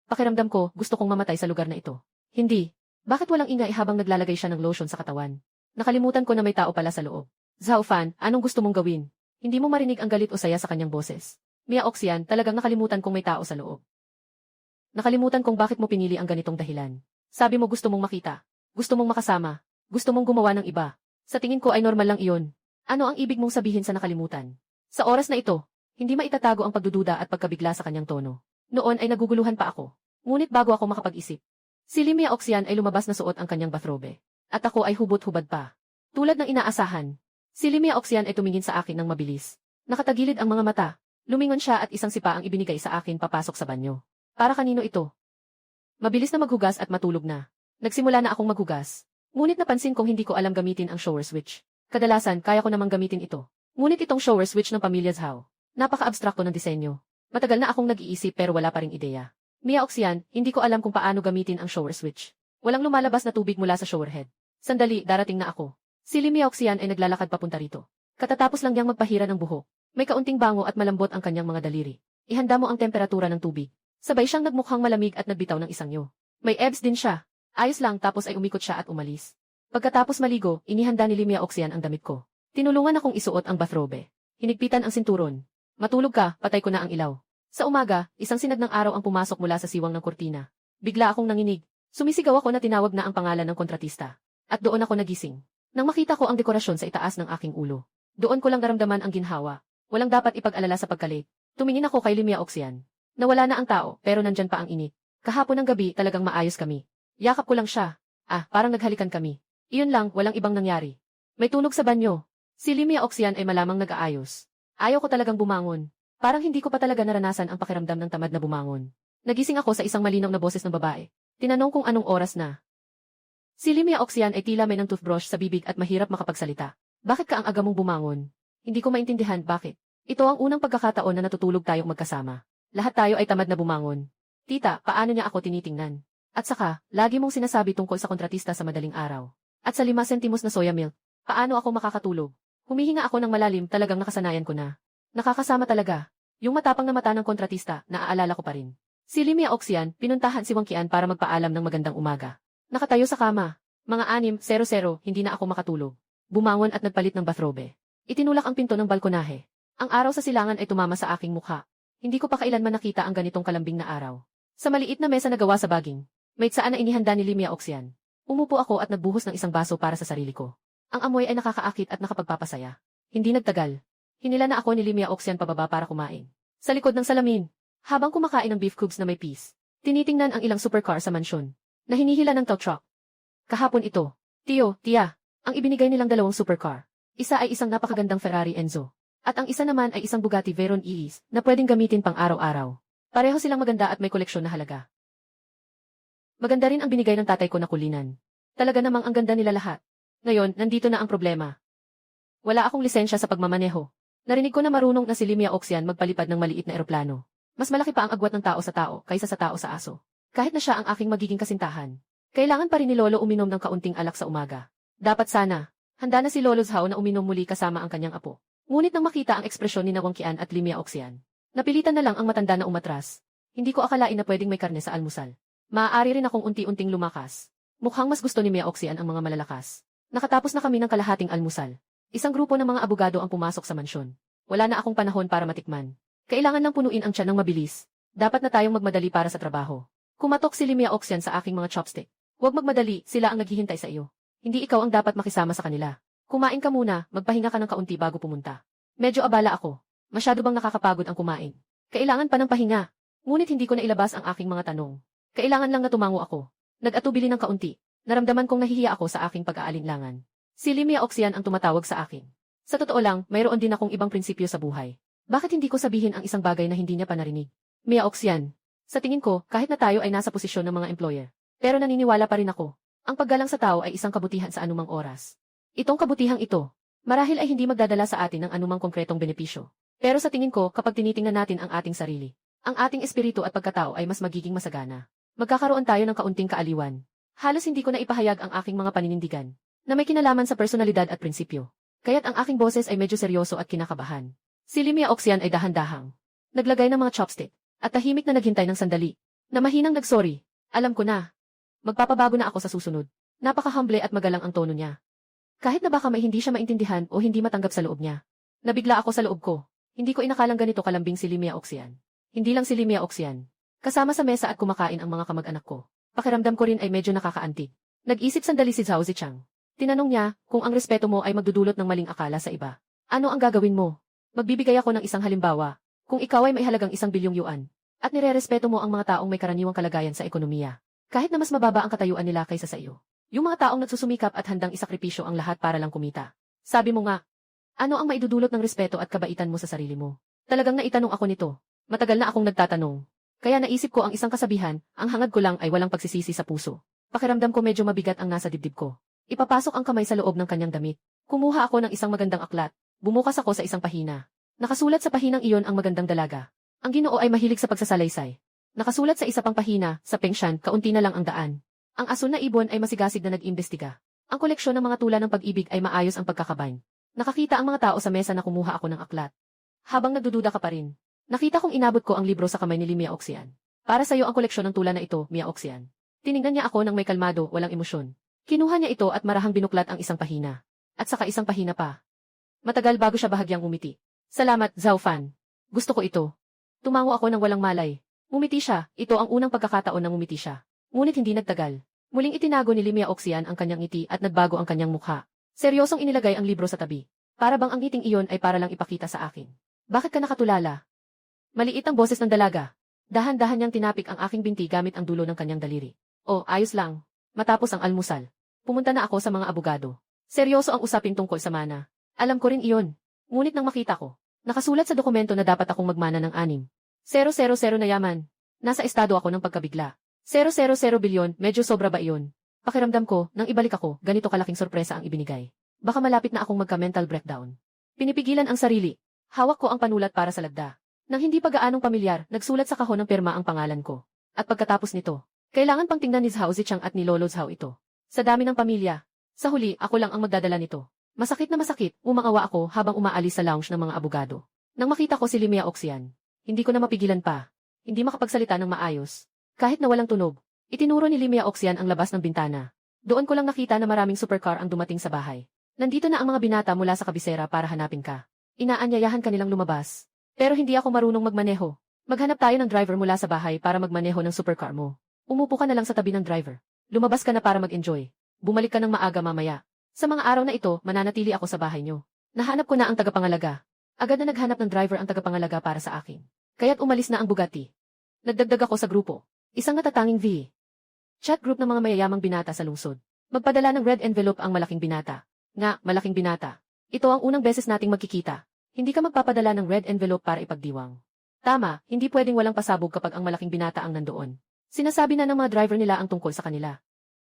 Pakiramdam ko, gusto kong mamatay sa lugar na ito. Hindi. Bakit walang ingay habang naglalagay siya ng lotion sa katawan? Nakalimutan ko na may tao pala sa loob. Zhao Fan, anong gusto mong gawin? Hindi mo marinig ang galit o saya sa kanyang boses. Miaoxian, talagang nakalimutan kong may tao sa loob. Nakalimutan kong bakit mo pinili ang ganitong dahilan. Sabi mo gusto mong makita. Gusto mong makasama. Gusto mong gumawa ng iba. Sa tingin ko ay normal lang iyon. Ano ang ibig mong sabihin sa nakalimutan? Sa oras na ito, hindi maitatago ang pagdududa at pagkabigla sa kanyang tono. Noon ay naguguluhan pa ako. Ngunit bago ako makapag-isip, si Lin Miaoxian ay lumabas na suot ang kanyang bathrobe. At ako ay hubot-hubad pa. Tulad ng inaasahan, si Lin Miaoxian ay tumingin sa akin ng mabilis. Nakatagilid ang mga mata. Lumingon siya at isang sipa ang ibinigay sa akin papasok sa banyo. Para kanino ito? Mabilis na maghugas at matulog na. Nagsimula na akong maghugas. Ngunit napansin kong hindi ko alam gamitin ang shower switch. Kadalasan, kaya ko namang gamitin ito. Ngunit itong shower switch ng pamilya Zhao. Napaka-abstrakto ng disenyo. Matagal na akong nag-iisip pero wala pa ring ideya. Miaoxian, hindi ko alam kung paano gamitin ang shower switch. Walang lumalabas na tubig mula sa showerhead. Sandali, darating na ako. Si Lin Miaoxian ay naglalakad papunta rito. Katatapos lang niyang magpahira ng buhok. May kaunting bango at malambot ang kanyang mga daliri. Ihanda mo ang temperatura ng tubig. Sabay siyang nagmukhang malamig at nagbitaw ng isang nyo. May abs din siya. Ayos lang tapos ay umikot siya at umalis. Pagkatapos maligo, inihanda ni Lin Miaoxian ang damit ko. Tinulungan akong isuot ang bathrobe. Hinigpitan ang sinturon. Matulog ka, patay ko na ang ilaw. Sa umaga, isang sinag ng araw ang pumasok mula sa siwang ng kurtina. Bigla akong nanginig. Sumisigaw ako na tinawag na ang pangalan ng kontratista. At doon ako nagising. Nang makita ko ang dekorasyon sa itaas ng aking ulo. Doon ko lang naramdaman ang ginhawa. Walang dapat ipag-alala sa pagkalate. Tumingin ako kay Lin Miaoxian. Nawala na ang tao, pero nandyan pa ang init. Kahapon ng gabi talagang maayos kami. Yakap ko lang siya. Parang naghalikan kami. Iyon lang, walang ibang nangyari. May tunog sa banyo. Si Lin Miaoxian ay malamang nag-aayos. Ayaw ko talagang bumangon. Parang hindi ko pa talaga naranasan ang pakiramdam ng tamad na bumangon. Nagising ako sa isang malinaw na boses ng babae. Tinanong kung anong oras na. Si Lin Miaoxian ay tila may ng toothbrush sa bibig at mahirap makapagsalita. Bakit ka ang aga mong bumangon? Hindi ko maintindihan bakit. Ito ang unang pagkakataon na natutulog tayong magkasama. Lahat tayo ay tamad na bumangon. Tita, paano niya ako tinitingnan? At saka, lagi mong sinasabi tungkol sa kontratista sa madaling araw. At sa 5 sentimos na soya milk. Paano ako makakatulog? Humihinga ako ng malalim, talagang nakasanayan ko na. Nakakasama talaga. Yung matapang na mata ng kontratista, naaalala ko pa rin. Si Lin Miaoxian, pinuntahan si Wang Qian para magpaalam ng magandang umaga. Nakatayo sa kama. Mga 6:00, hindi na ako makatulog. Bumangon at nagpalit ng bathrobe. Itinulak ang pinto ng balkonahe. Ang araw sa silangan ay tumama sa aking mukha. Hindi ko pa kailanman nakita ang ganitong kalambing na araw. Sa maliit na mesa na gawa sa baging, may tsaan na inihanda ni Lin Miaoxian. Umupo ako at nagbuhos ng isang baso para sa sarili ko. Ang amoy ay nakakaakit at nakapagpapasaya. Hindi nagtagal. Hinila na ako ni Lin Miaoxian pababa para kumain. Sa likod ng salamin, habang kumakain ng beef cubes na may peas, tinitingnan ang ilang supercar sa mansyon, na hinihila ng tow truck. Kahapon ito, Tia, ang ibinigay nilang 2 supercar. Isa ay isang napakagandang Ferrari Enzo. At ang isa naman ay isang Bugatti Veyron ES na pwedeng gamitin pang araw-araw. Pareho silang maganda at may koleksyon na halaga. Maganda rin ang binigay ng tatay ko na kulinan. Talaga namang ang ganda nila lahat. Ngayon, nandito na ang problema. Wala akong lisensya sa pagmamaneho. Narinig ko na marunong na si Lin Miaoxian magpalipad ng maliit na eroplano. Mas malaki pa ang agwat ng tao sa tao kaysa sa tao sa aso. Kahit na siya ang aking magiging kasintahan. Kailangan pa rin ni Lolo uminom ng kaunting alak sa umaga. Dapat sana. Handa na si Lolo Zhao na uminom muli kasama ang kanyang apo. Ngunit nang makita ang ekspresyon ni Wang Qian at Lin Miaoxian, napilitan na lang ang matanda na umatras. Hindi ko akalain na pwedeng may karne sa almusal. Maaari rin akong unti-unting lumakas. Mukhang mas gusto ni Miaoxian ang mga malalakas. Nakatapos na kami ng kalahating almusal. Isang grupo ng mga abogado ang pumasok sa mansyon. Wala na akong panahon para matikman. Kailangan lang punuin ang tiyan ng mabilis. Dapat na tayong magmadali para sa trabaho. Kumatok si Lin Miaoxian sa aking mga chopstick. Huwag magmadali, sila ang naghihintay sa iyo. Hindi ikaw ang dapat makisama sa kanila. Kumain ka muna, magpahinga ka ng kaunti bago pumunta. Medyo abala ako. Masyado bang nakakapagod ang kumain? Kailangan pa ng pahinga. Ngunit hindi ko na ilabas ang aking mga tanong. Kailangan lang na tumango ako. Nag-atubili ng kaunti. Naramdaman kong nahihiya ako sa aking pag-aalinlangan. Si Lin Miaoxian ang tumatawag sa akin. Sa totoo lang, mayroon din akong ibang prinsipyo sa buhay. Bakit hindi ko sabihin ang isang bagay na hindi niya pa narinig? Miaoxian. Sa tingin ko, kahit na tayo ay nasa posisyon ng mga employer. Pero naniniwala pa rin ako. Ang paggalang sa tao ay isang kabutihan sa anumang oras. Itong kabutihang ito, marahil ay hindi magdadala sa atin ng anumang konkretong benepisyo. Pero sa tingin ko, kapag tinitingnan natin ang ating sarili, ang ating espiritu at pagkatao ay mas magiging masagana. Magkakaroon tayo ng kaunting kaaliwan. Halos hindi ko na ipahayag ang aking mga paninindigan, na may kinalaman sa personalidad at prinsipyo. Kaya't ang aking boses ay medyo seryoso at kinakabahan. Si Limia Oxian ay dahan-dahang naglagay ng mga chopstick, at tahimik na naghintay ng sandali, na mahinang nagsorry. Alam ko na. Magpapabago na ako sa susunod. Napaka-humble at magalang ang tono niya. Kahit na baka may hindi siya maintindihan o hindi matanggap sa loob niya. Nabigla ako sa loob ko. Hindi ko inakalang ganito kalambing si Limia Oxian. Hindi lang si Limia Oxian. Kasama sa mesa at kumakain ang mga kamag-anak ko. Pakiramdam ko rin ay medyo nakakaantig. Nag-isip sandali si Zhao Zichang. Tinanong niya kung ang respeto mo ay magdudulot ng maling akala sa iba. Ano ang gagawin mo? Magbibigay ako ng isang halimbawa. Kung ikaw ay may halagang 1 bilyong yuan, at nirerespeto mo ang mga taong may karaniwang kalagayan sa ekonomiya, kahit na mas mababa ang katayuan nila kaysa sa iyo. Yung mga taong nagsusumikap at handang isakripisyo ang lahat para lang kumita. Sabi mo nga, ano ang maidudulot ng respeto at kabaitan mo sa sarili mo? Talagang naitanong ako nito. Matagal na akong nagtatanong. Kaya naisip ko ang isang kasabihan, ang hangad ko lang ay walang pagsisisi sa puso. Pakiramdam ko medyo mabigat ang nasa dibdib ko. Ipapasok ang kamay sa loob ng kanyang damit. Kumuha ako ng isang magandang aklat. Bumukas ako sa isang pahina. Nakasulat sa pahinang iyon ang magandang dalaga. Ang Ginoo ay mahilig sa pagsasalaysay. Nakasulat sa isa pang pahina, sa Pengshan, kaunti na lang ang daan. Ang asul na ibon ay masigasig na nag-imbestiga. Ang koleksyon ng mga tula ng pag-ibig ay maayos ang pagkakabayn. Nakakita ang mga tao sa mesa na kumuha ako ng aklat. Habang nagdududa ka pa rin, nakita kong inabot ko ang libro sa kamay ni Limia Oxian. Para sa iyo ang koleksyon ng tula na ito, Mia Oxian. Tiningnan niya ako ng may kalmado, walang emosyon. Kinuha niya ito at marahang binuklat ang isang pahina. At saka isang pahina pa. Matagal bago siya bahagyang umiti. Salamat, Zhao Fan. Gusto ko ito. Tumango ako ng walang malay. Ngumiti siya, ito ang unang pagkakataon na ngumiti siya. Ngunit hindi nagtagal. Muling itinago ni Limia Oxian ang kanyang ngiti at nagbago ang kanyang mukha. Seryosong inilagay ang libro sa tabi. Para bang ang ngiting iyon ay para lang ipakita sa akin. Bakit ka nakatulala? Maliit ang boses ng dalaga. Dahan-dahan niyang tinapik ang aking binti gamit ang dulo ng kanyang daliri. Oh, ayos lang. Matapos ang almusal, pumunta na ako sa mga abogado. Seryoso ang usapin tungkol sa mana. Alam ko rin iyon. Ngunit nang makita ko, nakasulat sa dokumento na dapat akong magmana ng 6,000 na yaman. Nasa estado ako ng pagkabigla. 000 bilyon, medyo sobra ba iyon? Pakiramdam ko, nang ibalik ako, ganito kalaking sorpresa ang ibinigay. Baka malapit na akong magka-mental breakdown. Pinipigilan ang sarili. Hawak ko ang panulat para sa lagda. Nang hindi pa gaanong pamilyar, nagsulat sa kahon ng pirma ang pangalan ko. At pagkatapos nito, kailangan pang tingnan ni Zhao Zichang at ni Lolo Zhao ito. Sa dami ng pamilya. Sa huli, ako lang ang magdadala nito. Masakit na masakit, umangawa ako habang umaalis sa lounge ng mga abogado. Nang makita ko si Limia Oxian, hindi ko na mapigilan pa. Hindi makapagsalita ng maayos. Kahit na walang tunog, itinuro ni Limia Oxian ang labas ng bintana. Doon ko lang nakita na maraming supercar ang dumating sa bahay. Nandito na ang mga binata mula sa kabisera para hanapin ka. Inaanyayahan kanilang lumabas. Pero hindi ako marunong magmaneho. Maghanap tayo ng driver mula sa bahay para magmaneho ng supercar mo. Umupo ka na lang sa tabi ng driver. Lumabas ka na para mag-enjoy. Bumalik ka ng maaga mamaya. Sa mga araw na ito, mananatili ako sa bahay nyo. Nahanap ko na ang tagapangalaga. Agad na naghanap ng driver ang tagapangalaga para sa akin. Kaya't umalis na ang Bugatti. Nagdagdag ako sa grupo. Isang natatanging V. Chat group ng mga mayayamang binata sa lungsod. Magpadala ng red envelope ang malaking binata. Nga, malaking binata. Ito ang unang beses nating magkikita. Hindi ka magpapadala ng red envelope para ipagdiwang. Tama, hindi pwedeng walang pasabog kapag ang malaking binata ang nandoon. Sinasabi na ng mga driver nila ang tungkol sa kanila.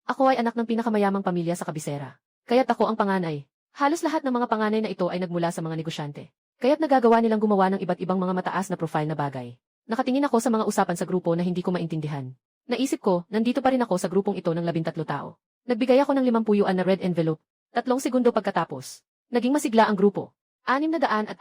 Ako ay anak ng pinakamayamang pamilya sa kabisera. Kaya't ako ang panganay. Halos lahat ng mga panganay na ito ay nagmula sa mga negosyante. Kaya't nagagawa nilang gumawa ng iba't ibang mga mataas na profile na bagay. Nakatingin ako sa mga usapan sa grupo na hindi ko maintindihan. Naisip ko, nandito pa rin ako sa grupong ito ng 13 tao. Nagbigay ako ng 50 yuan na red envelope. 3 segundo pagkatapos. Naging masigla ang grupo. 666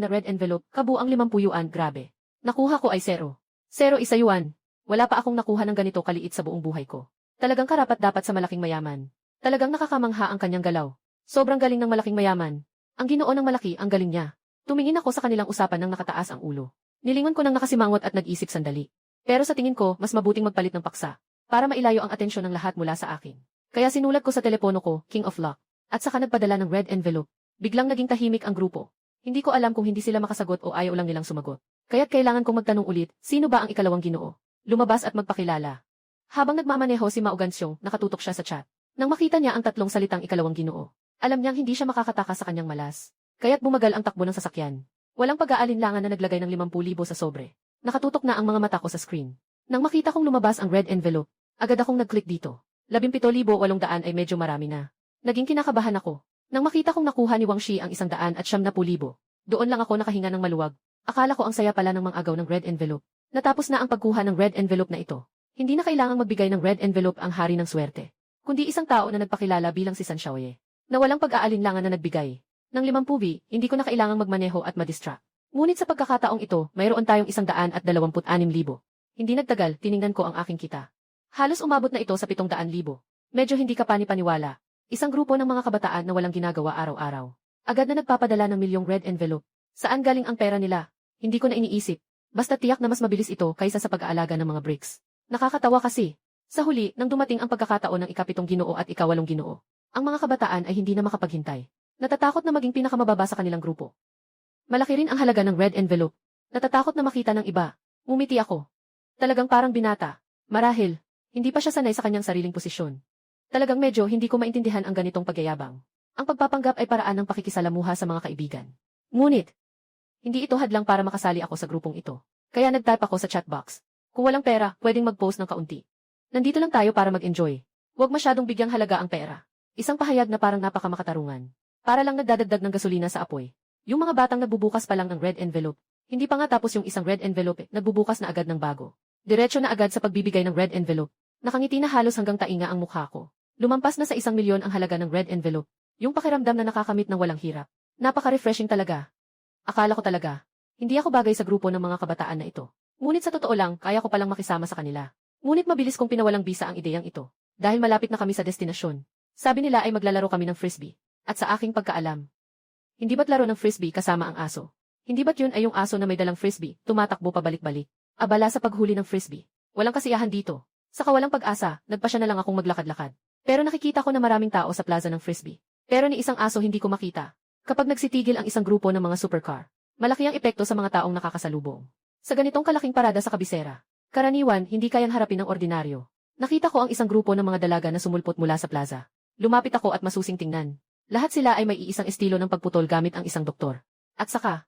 na red envelope, kabuang 50 yuan, grabe. Nakuha ko ay 0. 0 isa yuan. Wala pa akong nakuha ng ganito kaliit sa buong buhay ko. Talagang karapat-dapat sa malaking mayaman. Talagang nakakamangha ang kanyang galaw. Sobrang galing ng malaking mayaman. Ang Ginoo ng malaki, ang galing niya. Tumingin ako sa kanilang usapan nang nakataas ang ulo. Nilingon ko nang nakasimangot at nag-isip sandali. Pero sa tingin ko, mas mabuting magpalit ng paksa. Para mailayo ang atensyon ng lahat mula sa akin. Kaya sinulat ko sa telepono ko, King of Luck. At saka nagpadala ng red envelope. Biglang naging tahimik ang grupo. Hindi ko alam kung hindi sila makasagot o ayaw lang nilang sumagot. Kaya't kailangan kong magtanong ulit, sino ba ang ikalawang Ginoo? Lumabas at magpakilala. Habang nagmamaneho si Mao Gansyong, nakatutok siya sa chat. Nang makita niya ang 3 salitang ikalawang Ginoo, alam niyang hindi siya makakatakas sa kanyang malas. Kaya't bumagal ang takbo ng sasakyan. Walang pag-aalinlangan na naglagay ng 50,000 sa sobre. Nakatutok na ang mga mata ko sa screen. Nang makita kong lumabas ang red envelope, agad akong nag-click dito. 17,800 ay medyo marami na. Naging kinakabahan ako. Nang makita kong nakuha ni Wang Shi ang 170,000, Doon lang ako nakahinga ng maluwag. Akala ko ang saya pala ng mga agaw ng red envelope. Natapos na ang pagkuha ng red envelope na ito. Hindi na kailangang magbigay ng red envelope ang hari ng swerte, kundi isang tao na nagpakilala bilang si San Xiaoye, na walang pag-aalinlangan na nagbigay ng 50,000, hindi ko na kailangang magmaneho at madistract. Ngunit sa pagkakataong ito, mayroon tayong 126,000. Hindi nagtagal, tiningnan ko ang aking kita. Halos umabot na ito sa 700,000. Medyo hindi ka panipaniwala. Isang grupo ng mga kabataan na walang ginagawa araw-araw. Agad na nagpapadala ng milyong red envelope. Saan galing ang pera nila? Hindi ko na iniisip. Basta tiyak na mas mabilis ito kaysa sa pag-aalaga ng mga bricks. Nakakatawa kasi. Sa huli, nang dumating ang pagkakataon ng ika-7 Ginoo at ika-8 Ginoo, ang mga kabataan ay hindi na makapaghintay. Natatakot na maging pinakamababa sa kanilang grupo. Malaki rin ang halaga ng red envelope. Natatakot na makita ng iba. Ngumiti ako. Talagang parang binata. Marahil, hindi pa siya sanay sa kanyang sariling posisyon. Talagang medyo hindi ko maintindihan ang ganitong pagyayabang. Ang pagpapanggap ay paraan ng pakikisalamuha sa mga kaibigan. Ngunit, hindi ito hadlang para makasali ako sa grupong ito. Kaya nag-type ako sa chat box. Kung walang pera, pwedeng mag-post ng kaunti. Nandito lang tayo para mag-enjoy. Huwag masyadong bigyang halaga ang pera. Isang pahayag na parang napakamakatarungan. Para lang nagdadagdag ng gasolina sa apoy. Yung mga batang nagbubukas pa lang ng red envelope. Hindi pa nga tapos yung isang red envelope, nagbubukas na agad ng bago. Diretso na agad sa pagbibigay ng red envelope. Nakangiti na halos hanggang tainga ang mukha ko. Lumampas na sa 1,000,000 ang halaga ng red envelope. Yung pakiramdam na nakakamit ng walang hirap. Napaka-refreshing talaga. Akala ko talaga, hindi ako bagay sa grupo ng mga kabataan na ito. Ngunit sa totoo lang, kaya ko palang makisama sa kanila. Ngunit mabilis kong pinawalang bisa ang ideyang ito. Dahil malapit na kami sa destinasyon. Sabi nila ay maglalaro kami ng frisbee. At sa aking pagkaalam, hindi ba't laro ng frisbee kasama ang aso? Hindi ba't yun ay yung aso na may dalang frisbee, tumatakbo pabalik-balik? Abala sa paghuli ng frisbee. Walang kasiyahan dito. Sa kawalang pag-asa, nagpa siya na lang akong maglakad-lakad. Pero nakikita ko na maraming tao sa plaza ng frisbee. Pero ni isang aso hindi ko makita. Kapag nagsitigil ang isang grupo ng mga supercar, malaki ang epekto sa mga taong nakakasalubong. Sa ganitong kalaking parada sa kabisera, karaniwan hindi kayang harapin ng ordinaryo. Nakita ko ang isang grupo ng mga dalaga na sumulpot mula sa plaza. Lumapit ako at masusing tingnan. Lahat sila ay may iisang estilo ng pagputol gamit ang isang doktor. At saka,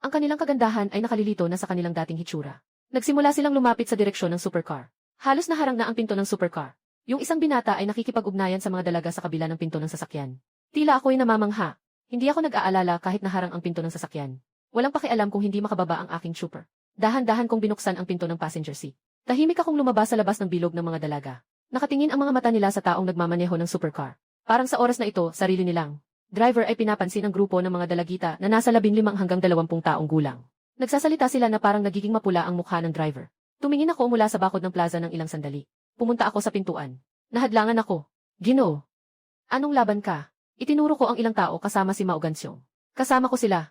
ang kanilang kagandahan ay nakalilito na sa kanilang dating hitsura. Nagsimula silang lumapit sa direksyon ng supercar. Halos naharang na ang pinto ng supercar. Yung isang binata ay nakikipag-ugnayan sa mga dalaga sa kabila ng pinto ng sasakyan. Tila ako'y namamangha. Hindi ako nag-aalala kahit naharang ang pinto ng sasakyan. Walang pakialam kung hindi makababa ang aking super. Dahan-dahan kong binuksan ang pinto ng passenger seat. Tahimik akong lumabas sa labas ng bilog ng mga dalaga. Nakatingin ang mga mata nila sa taong nagmamaneho ng supercar. Parang sa oras na ito, sarili nilang driver ay pinapansin ang grupo ng mga dalagita na nasa 15 hanggang 20 taong gulang. Nagsasalita sila na parang nagiging mapula ang mukha ng driver. Tumingin ako mula sa bakod ng plaza ng ilang sandali. Pumunta ako sa pintuan. Nahadlangan ako. Ginoo. Anong laban ka? Itinuro ko ang ilang tao kasama si Mao Gansyong. Kasama ko sila.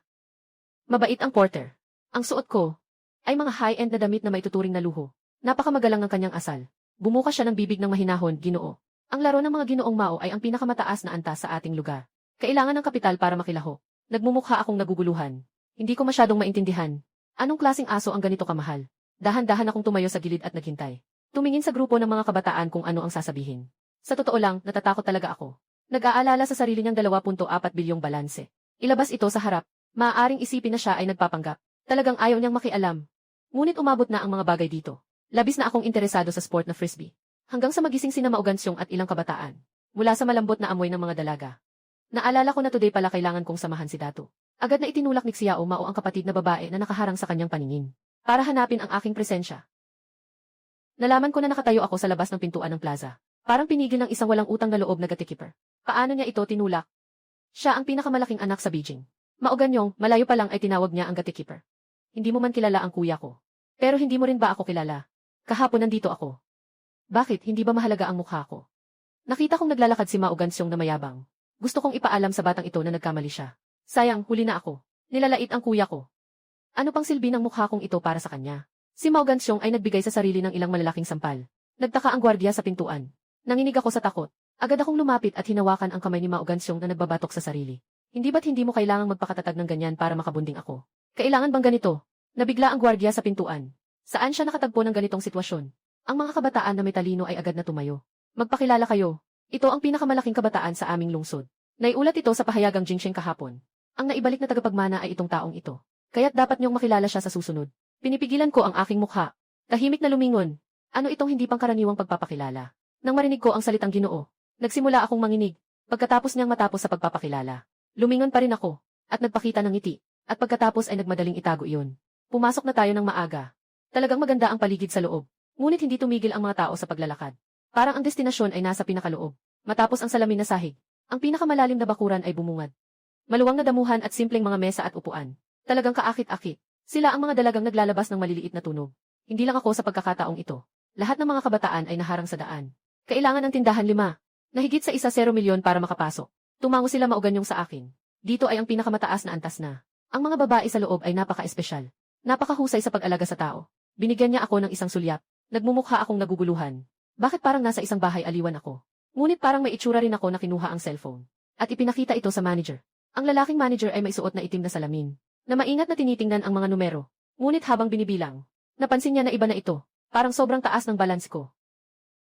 Mabait ang porter. Ang suot ko ay mga high-end na damit na may tuturing na luho. Napakamagalang ang kanyang asal. Bumukas siya ng bibig ng mahinahon, Ginoo. Ang laro ng mga Ginoong Mao ay ang pinakamataas na antas sa ating lugar. Kailangan ng kapital para makilaho. Nagmumukha akong naguguluhan. Hindi ko masyadong maintindihan. Anong klaseng aso ang ganito kamahal? Dahan-dahan akong tumayo sa gilid at naghintay. Tumingin sa grupo ng mga kabataan kung ano ang sasabihin. Sa totoo lang, natatakot talaga ako. Nag-aalala sa sarili niyang 2.4 bilyong balanse. Ilabas ito sa harap. Maaaring isipin na siya ay nagpapanggap. Talagang ayaw niyang makialam. Ngunit umabot na ang mga bagay dito. Labis na akong interesado sa sport na frisbee. Hanggang sa magising sina Mao Gansyong at ilang kabataan. Mula sa malambot na amoy ng mga dalaga. Naalala ko na today pala kailangan kong samahan si Dato. Agad na itinulak ni Xiao Mao ang kapatid na babae na nakaharang sa kanyang paningin. Para hanapin ang aking presensya. Nalaman ko na nakatayo ako sa labas ng pintuan ng plaza. Parang pinigil ng isang walang utang na loob na gatekeeper. Paano niya ito tinulak? Siya ang pinakamalaking anak sa Beijing. Mao Gansyong, malayo pa lang ay tinawag niya ang gatekeeper. Hindi mo man kilala ang kuya ko. Pero hindi mo rin ba ako kilala? Kahapon nandito ako. Bakit, hindi ba mahalaga ang mukha ko? Nakita kong naglalakad si Mao Gansyong na mayabang. Gusto kong ipaalam sa batang ito na nagkamali siya. Sayang, huli na ako. Nilalait ang kuya ko. Ano pang silbi ng mukha kong ito para sa kanya? Si Mao Gansyong ay nagbigay sa sarili ng ilang malalaking sampal. Nagtaka ang gwardiya sa pintuan. Nanginig ako sa takot. Agad akong lumapit at hinawakan ang kamay ni Mao Gansyong na nagbabatok sa sarili. Hindi ba't hindi mo kailangang magpakatatag ng ganyan para makabunding ako? Kailangan bang ganito? Nabigla ang gwardiya sa pintuan. Saan siya nakatagpo ng ganitong sitwasyon? Ang mga kabataan na may talino ay agad na tumayo. Magpakilala kayo. Ito ang pinakamalaking kabataan sa aming lungsod. Naiulat ito sa pahayagang Jingsheng kahapon. Ang naibalik na tagapagmana ay itong taong ito. Kaya't dapat niyong makilala siya sa susunod. Pinipigilan ko ang aking mukha. Tahimik na lumingon. Ano itong hindi pangkaraniwang pagpapakilala? Nang marinig ko ang salitang Ginoo, nagsimula akong manginig. Pagkatapos niyang matapos sa pagpapakilala, lumingon pa rin ako, at nagpakita ng ngiti. At pagkatapos ay nagmadaling itago iyon. Pumasok na tayo ng maaga. Talagang maganda ang paligid sa loob. Ngunit hindi tumigil ang mga tao sa paglalakad. Parang ang destinasyon ay nasa pinakaloob. Matapos ang salamin na sahig, ang pinakamalalim na bakuran ay bumungad. Maluwang na damuhan at simpleng mga mesa at upuan. Talagang kaakit-akit. Sila ang mga dalagang naglalabas ng maliliit na tunog. Hindi lang ako sa pagkakataong ito. Lahat ng mga kabataan ay naharang sa daan. Kailangan ng tindahan 5. Nahigit sa 1 milyon para makapasok. Tumango sila mauganyong sa akin. Dito ay ang pinakamataas na antas na. Ang mga babae sa loob ay napaka-espesyal. Napakahusay sa pag-alaga sa tao. Binigyan niya ako ng isang sulyap. Nagmumukha akong naguguluhan. Bakit parang nasa isang bahay aliwan ako? Ngunit parang may itsura rin ako na kinuha ang cellphone. At ipinakita ito sa manager. Ang lalaking manager ay may suot na itim na salamin. Na maingat na tinitingnan ang mga numero. Ngunit habang binibilang, napansin niya na iba na ito. Parang sobrang taas ng balance ko.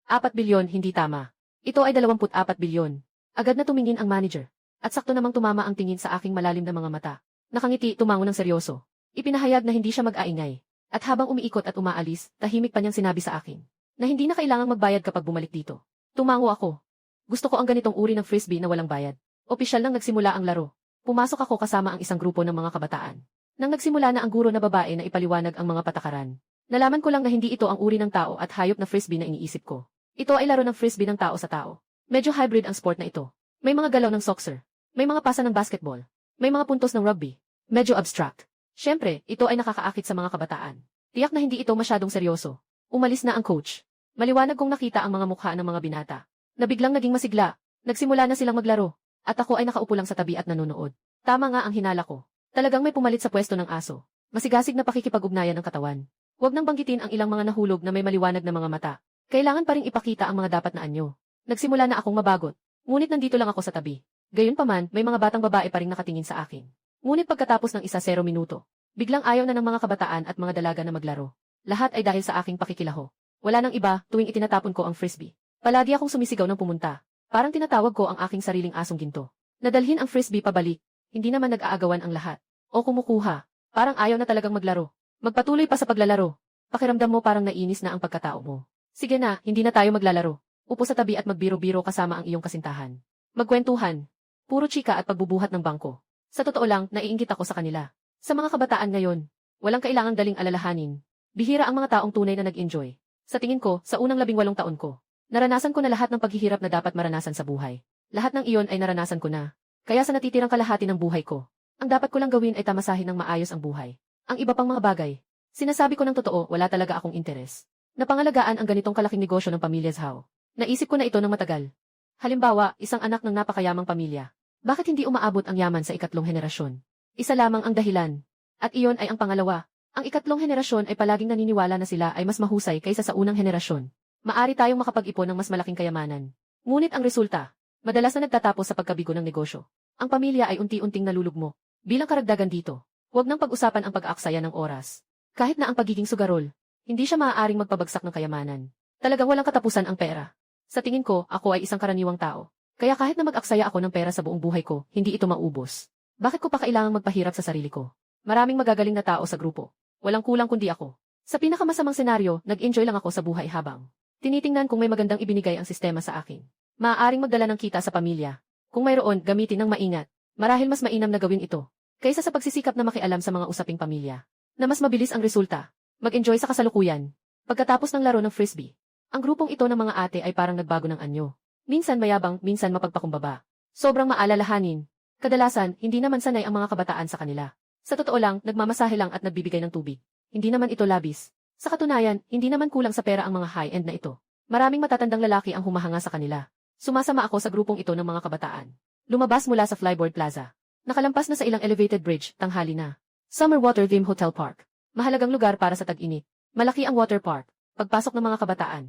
4 bilyon, hindi tama. Ito ay 24 bilyon. Agad na tumingin ang manager. At sakto namang tumama ang tingin sa aking malalim na mga mata. Nakangiti, tumango ng seryoso. Ipinahayag na hindi siya mag-aingay. At habang umiikot at umaalis, tahimik pa niyang sinabi sa akin na hindi na kailangang magbayad kapag bumalik dito. Tumango ako. Gusto ko ang ganitong uri ng frisbee na walang bayad. Opisyal nang nagsimula ang laro. Pumasok ako kasama ang isang grupo ng mga kabataan. Nang nagsimula na ang guro na babae na ipaliwanag ang mga patakaran, nalaman ko lang na hindi ito ang uri ng tao at hayop na frisbee na iniisip ko. Ito ay laro ng frisbee ng tao sa tao. Medyo hybrid ang sport na ito. May mga galaw ng soccer. May mga pasa ng basketball. May mga puntos ng rugby. Medyo abstract. Siyempre, ito ay nakakaakit sa mga kabataan. Tiyak na hindi ito masyadong seryoso. Umalis na ang coach. Maliwanag kong nakita ang mga mukha ng mga binata. Na biglang naging masigla. Nagsimula na silang maglaro. At ako ay nakaupo lang sa tabi at nanonood. Tama nga ang hinala ko. Talagang may pumalit sa pwesto ng aso. Masigasig na pakikipag-ugnayan ng katawan. Huwag nang banggitin ang ilang mga nahulog na may maliwanag na mga mata. Kailangan pa ring ipakita ang mga dapat na anyo. Nagsimula na akong mabagot. Ngunit nandito lang ako sa tabi. Gayunpaman, may mga batang babae pa ring nakatingin sa akin. Ngunit pagkatapos ng 0 minuto, biglang ayaw na ng mga kabataan at mga dalaga na maglaro. Lahat ay dahil sa aking pakikilaho. Wala nang iba tuwing itinatapon ko ang frisbee. Palagi akong sumisigaw ng pumunta. Parang tinatawag ko ang aking sariling asong ginto. Nadalhin ang frisbee pabalik. Hindi naman nag-aagawan ang lahat. O kumukuha. Parang ayaw na talagang maglaro. Magpatuloy pa sa paglalaro. Pakiramdam mo parang nainis na ang pagkatao mo. Sige na, hindi na tayo maglalaro. Upo sa tabi at magbiro-biro kasama ang iyong kasintahan. Magkwentuhan. Puro chika at pagbubuhat ng bangko. Sa totoo lang, naiinggit ako sa kanila. Sa mga kabataan ngayon, walang kailangang daling alalahanin. Bihira ang mga taong tunay na nag-enjoy. Sa tingin ko, sa unang 18 taon ko, naranasan ko na lahat ng paghihirap na dapat maranasan sa buhay. Lahat ng iyon ay naranasan ko na. Kaya sa natitirang kalahati ng buhay ko, ang dapat ko lang gawin ay tamasahin ng maayos ang buhay. Ang iba pang mga bagay, sinasabi ko ng totoo, wala talaga akong interes. Napangalagaan ang ganitong kalaking negosyo ng pamilyas How. Naisip ko na ito ng matagal. Halimbawa, isang anak ng napakayamang pamilya. Bakit hindi umaabot ang yaman sa 3 henerasyon? Isa lamang ang dahilan. At iyon ay ang pangalawa. Ang 3 henerasyon ay palaging naniniwala na sila ay mas mahusay kaysa sa unang henerasyon. Maari tayong makapag-ipon ng mas malaking kayamanan. Ngunit ang resulta, madalas na nagtatapos sa pagkabigo ng negosyo. Ang pamilya ay unti-unting nalulugmo. Bilang karagdagan dito, huwag nang pag-usapan ang pag-aaksaya ng oras. Kahit na ang pagiging sugarol, hindi siya maaaring magpabagsak ng kayamanan. Talagang walang katapusan ang pera. Sa tingin ko, ako ay isang karaniwang tao. Kaya kahit na mag-aksaya ako ng pera sa buong buhay ko, hindi ito maubos. Bakit ko pa kailangang magpahirap sa sarili ko? Maraming magagaling na tao sa grupo. Walang kulang kundi ako. Sa pinakamasamang senaryo, nag-enjoy lang ako sa buhay habang tinitingnan kung may magandang ibinigay ang sistema sa akin. Maaaring magdala ng kita sa pamilya. Kung mayroon, gamitin ng maingat. Marahil mas mainam na gawin ito, kaysa sa pagsisikap na makialam sa mga usaping pamilya. Na mas mabilis ang resulta. Mag-enjoy sa kasalukuyan. Pagkatapos ng laro ng frisbee, ang grupong ito ng mga ate ay parang nagbago ng anyo. Minsan mayabang, minsan mapagpakumbaba. Sobrang maalalahanin. Kadalasan, hindi naman sanay ang mga kabataan sa kanila. Sa totoo lang, nagmamasahe lang at nagbibigay ng tubig. Hindi naman ito labis. Sa katunayan, hindi naman kulang sa pera ang mga high-end na ito. Maraming matatandang lalaki ang humahanga sa kanila. Sumasama ako sa grupong ito ng mga kabataan. Lumabas mula sa Flyboard Plaza. Nakalampas na sa ilang elevated bridge, tanghali na. Summer Water Theme Hotel Park. Mahalagang lugar para sa tag-init. Malaki ang water park. Pagpasok ng mga kabataan,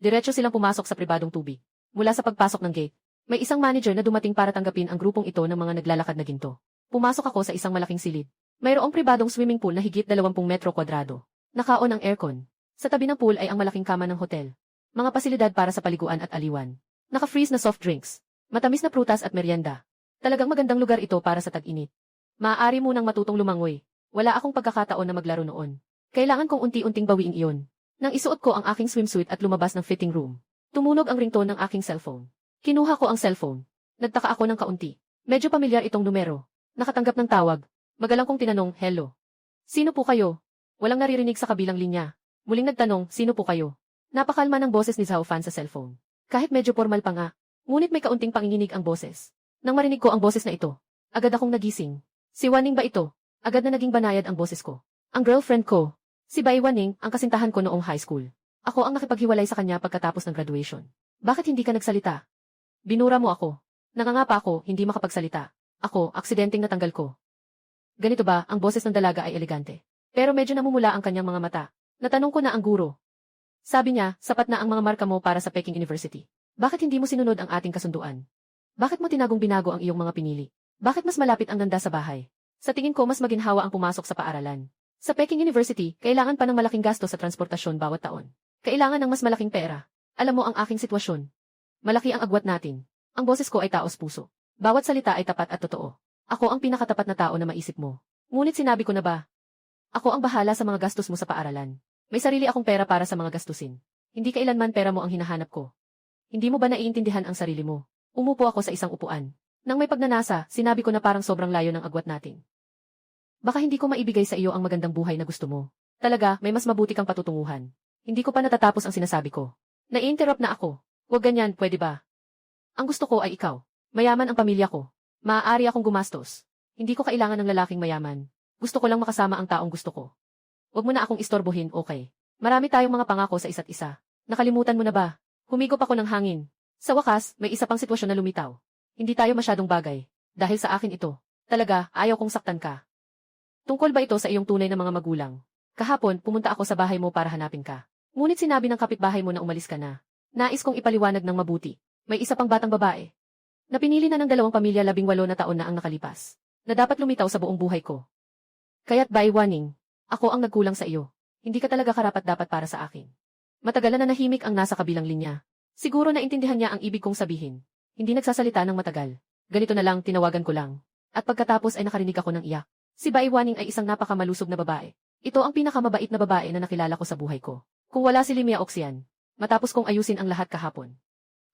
diretso silang pumasok sa pribadong tubig. Mula sa pagpasok ng gate, may isang manager na dumating para tanggapin ang grupong ito ng mga naglalakad na ginto. Pumasok ako sa isang malaking silid. Mayroong pribadong swimming pool na higit 20 metro kwadrado. Nakaon ang aircon. Sa tabi ng pool ay ang malaking kama ng hotel. Mga pasilidad para sa paliguan at aliwan. Naka-freeze na soft drinks. Matamis na prutas at merienda. Talagang magandang lugar ito para sa tag-init. Maaari munang matutong lumangoy. Wala akong pagkakataon na maglaro noon. Kailangan kong unti-unting bawiin iyon. Nang isuot ko ang aking swimsuit at lumabas ng fitting room, tumunog ang ringtone ng aking cellphone. Kinuha ko ang cellphone. Nagtaka ako ng kaunti. Medyo pamilyar itong numero. Nakatanggap ng tawag. Magalang kong tinanong, hello. Sino po kayo? Walang naririnig sa kabilang linya. Muling nagtanong, sino po kayo? Napakalma ng boses ni Zhao Fan sa cellphone. Kahit medyo formal pa nga, ngunit may kaunting panginginig ang boses. Nang marinig ko ang boses na ito, agad akong nagising. Si Wanning ba ito? Agad na naging banayad ang boses ko. Ang girlfriend ko. Si Bai Wanning, ang kasintahan ko noong high school. Ako ang nakipaghiwalay sa kanya pagkatapos ng graduation. Bakit hindi ka nagsalita? Binura mo ako. Nangangapa ako, hindi makapagsalita. Ako, aksidenteng natanggal ko. Ganito ba, ang boses ng dalaga ay elegante. Pero medyo namumula ang kanyang mga mata. Natanong ko na ang guro. Sabi niya, sapat na ang mga marka mo para sa Peking University. Bakit hindi mo sinunod ang ating kasunduan? Bakit mo tinagong binago ang iyong mga pinili? Bakit mas malapit ang ganda sa bahay? Sa tingin ko mas maginhawa ang pumasok sa paaralan. Sa Peking University, kailangan pa ng malaking gasto sa transportasyon bawat taon. Kailangan ng mas malaking pera. Alam mo ang aking sitwasyon. Malaki ang agwat natin. Ang boses ko ay taos puso. Bawat salita ay tapat at totoo. Ako ang pinakatapat na tao na maisip mo. Ngunit sinabi ko na ba? Ako ang bahala sa mga gastos mo sa paaralan. May sarili akong pera para sa mga gastusin. Hindi kailanman pera mo ang hinahanap ko. Hindi mo ba naiintindihan ang sarili mo? Umupo ako sa isang upuan. Nang may pagnanasa, sinabi ko na parang sobrang layo ng agwat natin. Baka hindi ko maibigay sa iyo ang magandang buhay na gusto mo. Talaga, may mas mabuti kang patutunguhan. Hindi ko pa natatapos ang sinasabi ko. Na-interrupt na ako. Huwag ganyan, pwede ba? Ang gusto ko ay ikaw. Mayaman ang pamilya ko. Maaari akong gumastos. Hindi ko kailangan ng lalaking mayaman. Gusto ko lang makasama ang taong gusto ko. Huwag mo na akong istorbohin, okay? Marami tayong mga pangako sa isa't isa. Nakalimutan mo na ba? Humigop ako ng hangin. Sa wakas, may isa pang sitwasyon na lumitaw. Hindi tayo masyadong bagay. Dahil sa akin ito. Talaga, ayaw kong saktan ka. Tungkol ba ito sa iyong tunay na mga magulang? Kahapon, pumunta ako sa bahay mo para hanapin ka. Ngunit sinabi ng kapitbahay mo na umalis ka na. Nais kong ipaliwanag ng mabuti. May isa pang batang babae. Napinili na ng dalawang pamilya 18 na taon na ang nakalipas. Na dapat lumitaw sa buong buhay ko. Kaya't Bai Wanning, ako ang nagkulang sa iyo. Hindi ka talaga karapat-dapat para sa akin. Matagal na nahimik ang nasa kabilang linya. Siguro naintindihan niya ang ibig kong sabihin. Hindi nagsasalita ng matagal. Ganito na lang, tinawagan ko lang. At pagkatapos ay nakarinig ako ng iyak. Si Bai Wanning ay isang napakamalusog na babae. Ito ang pinakamabait na babae na nakilala ko sa buhay ko. Kung wala si Limia Oxian, matapos kong ayusin ang lahat kahapon.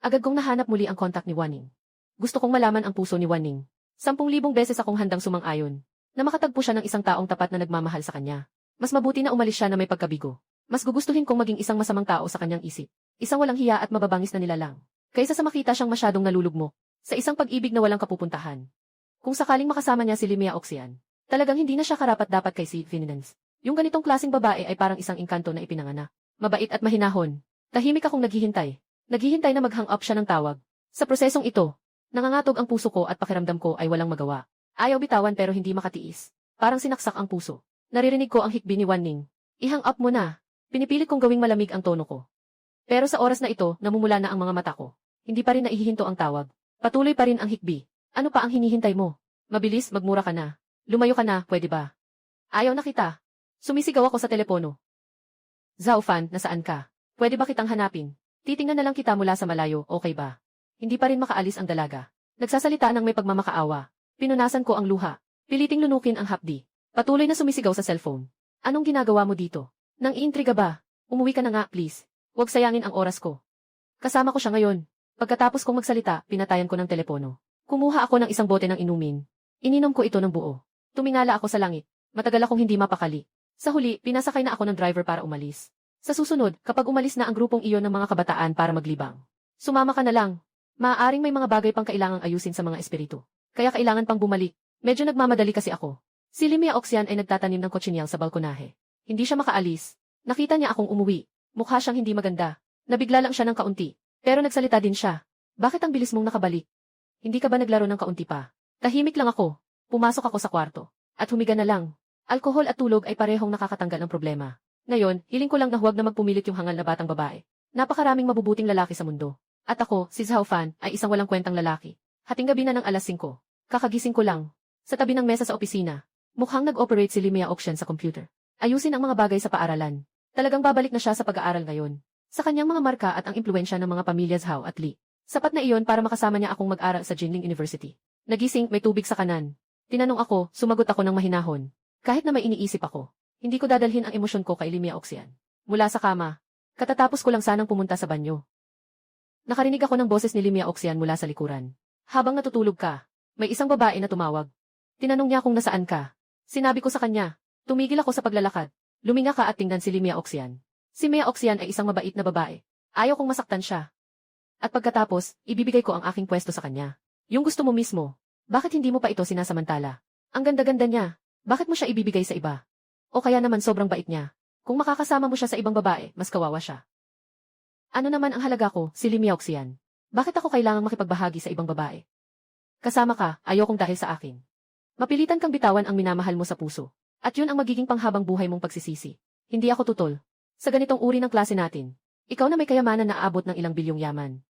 Agad kong nahanap muli ang kontak ni Wanning. Gusto kong malaman ang puso ni Wanning. 10,000 beses akong handang sumang-ayon na makatagpo siya ng isang taong tapat na nagmamahal sa kanya. Mas mabuti na umalis siya na may pagkabigo. Mas gugustuhin kong maging isang masamang tao sa kanyang isip. Isang walang hiya at mababangis na nilalang. Kaysa sa makita siyang masyadong nalulugmok sa isang pag-ibig na walang kapupuntahan. Kung sakaling makasama niya si Limia Oxian, talagang hindi na siya karapat-dapat kay si Finance. Yung ganitong klaseng babae ay parang isang engkanto na ipinanganak. Mabait at mahinahon. Tahimik akong naghihintay. Naghihintay na mag-hang up siya ng tawag. Sa prosesong ito, nangangatog ang puso ko at pakiramdam ko ay walang magawa. Ayaw bitawan pero hindi makatiis. Parang sinaksak ang puso. Naririnig ko ang hikbi ni Wanning. I-hang up mo na. Pinipilit kong gawing malamig ang tono ko. Pero sa oras na ito, namumula na ang mga mata ko. Hindi pa rin naihihinto ang tawag. Patuloy pa rin ang hikbi. Ano pa ang hinihintay mo? Mabilis, magmura ka na. Lumayo ka na, pwede ba? Ayaw na kita. Sumisigaw ako sa telepono. Zhao Fan, nasaan ka? Pwede ba kitang hanapin? Titingnan na lang kita mula sa malayo, okay ba? Hindi pa rin makaalis ang dalaga. Nagsasalita ng may pagmamakaawa. Pinunasan ko ang luha. Piliting lunukin ang hapdi. Patuloy na sumisigaw sa cellphone. Anong ginagawa mo dito? Nang iintriga ba? Umuwi ka na nga, please. Huwag sayangin ang oras ko. Kasama ko siya ngayon. Pagkatapos kong magsalita, pinatayan ko ng telepono. Kumuha ako ng isang bote ng inumin. Ininom ko ito ng buo. Tumingala ako sa langit. Matagal akong hindi mapakali. Sa huli, pinasakay na ako ng driver para umalis. Sa susunod, kapag umalis na ang grupong iyon ng mga kabataan para maglibang, sumama ka na lang. Maaaring may mga bagay pang kailangang ayusin sa mga espiritu. Kaya kailangan pang bumalik. Medyo nagmamadali kasi ako. Si Limia Oxian ay nagtatanim ng kotsinyal sa balkonahe. Hindi siya makaalis. Nakita niya akong umuwi. Mukha siyang hindi maganda. Nabigla lang siya ng kaunti. Pero nagsalita din siya. Bakit ang bilis mong nakabalik? Hindi ka ba naglaro ng kaunti pa? Tahimik lang ako. Pumasok ako sa kwarto. At humiga na lang. Alkohol at tulog ay parehong nakakatanggal ng problema. Ngayon, hiling ko lang na huwag na magpumilit yung hangal na batang babae. Napakaraming mabubuting lalaki sa mundo. At ako, si Zhao Fan, ay isang walang kwentang lalaki. Hating gabi na ng alas 5. Kakagising ko lang. Sa tabi ng mesa sa opisina. Mukhang nag-operate si Limia Oxian sa computer. Ayusin ang mga bagay sa paaralan. Talagang babalik na siya sa pag-aaral ngayon. Sa kanyang mga marka at ang impluensya ng mga pamilya Zhao at Li. Sapat na iyon para makasama niya akong mag-aral sa Jinling University. Nagising, may tubig sa kanan. Tinanong ako, sumagot ako ng mahinahon. Kahit na may iniisip ako, hindi ko dadalhin ang emosyon ko kay Limia Oxian. Mula sa kama, katatapos ko lang sanang pumunta sa banyo. Nakarinig ako ng boses ni Limia Oxian mula sa likuran. Habang natutulog ka, may isang babae na tumawag. Tinanong niya kung nasaan ka. Sinabi ko sa kanya. Tumigil ako sa paglalakad. Luminga ka at tingnan si Limia Oxian. Si Mia Oxian ay isang mabait na babae. Ayaw kong masaktan siya. At pagkatapos, ibibigay ko ang aking pwesto sa kanya. Yung gusto mo mismo. Bakit hindi mo pa ito sinasamantala? Ang ganda-ganda niya. Bakit mo siya ibibigay sa iba? O kaya naman sobrang bait niya. Kung makakasama mo siya sa ibang babae, mas kawawa siya. Ano naman ang halaga ko, si Limia Oxian? Bakit ako kailangang makipagbahagi sa ibang babae? Kasama ka, ayokong dahil sa akin. Mapilitan kang bitawan ang minamahal mo sa puso. At yun ang magiging panghabang buhay mong pagsisisi. Hindi ako tutol. Sa ganitong uri ng klase natin, ikaw na may kayamanan na aabot ng ilang bilyong yaman.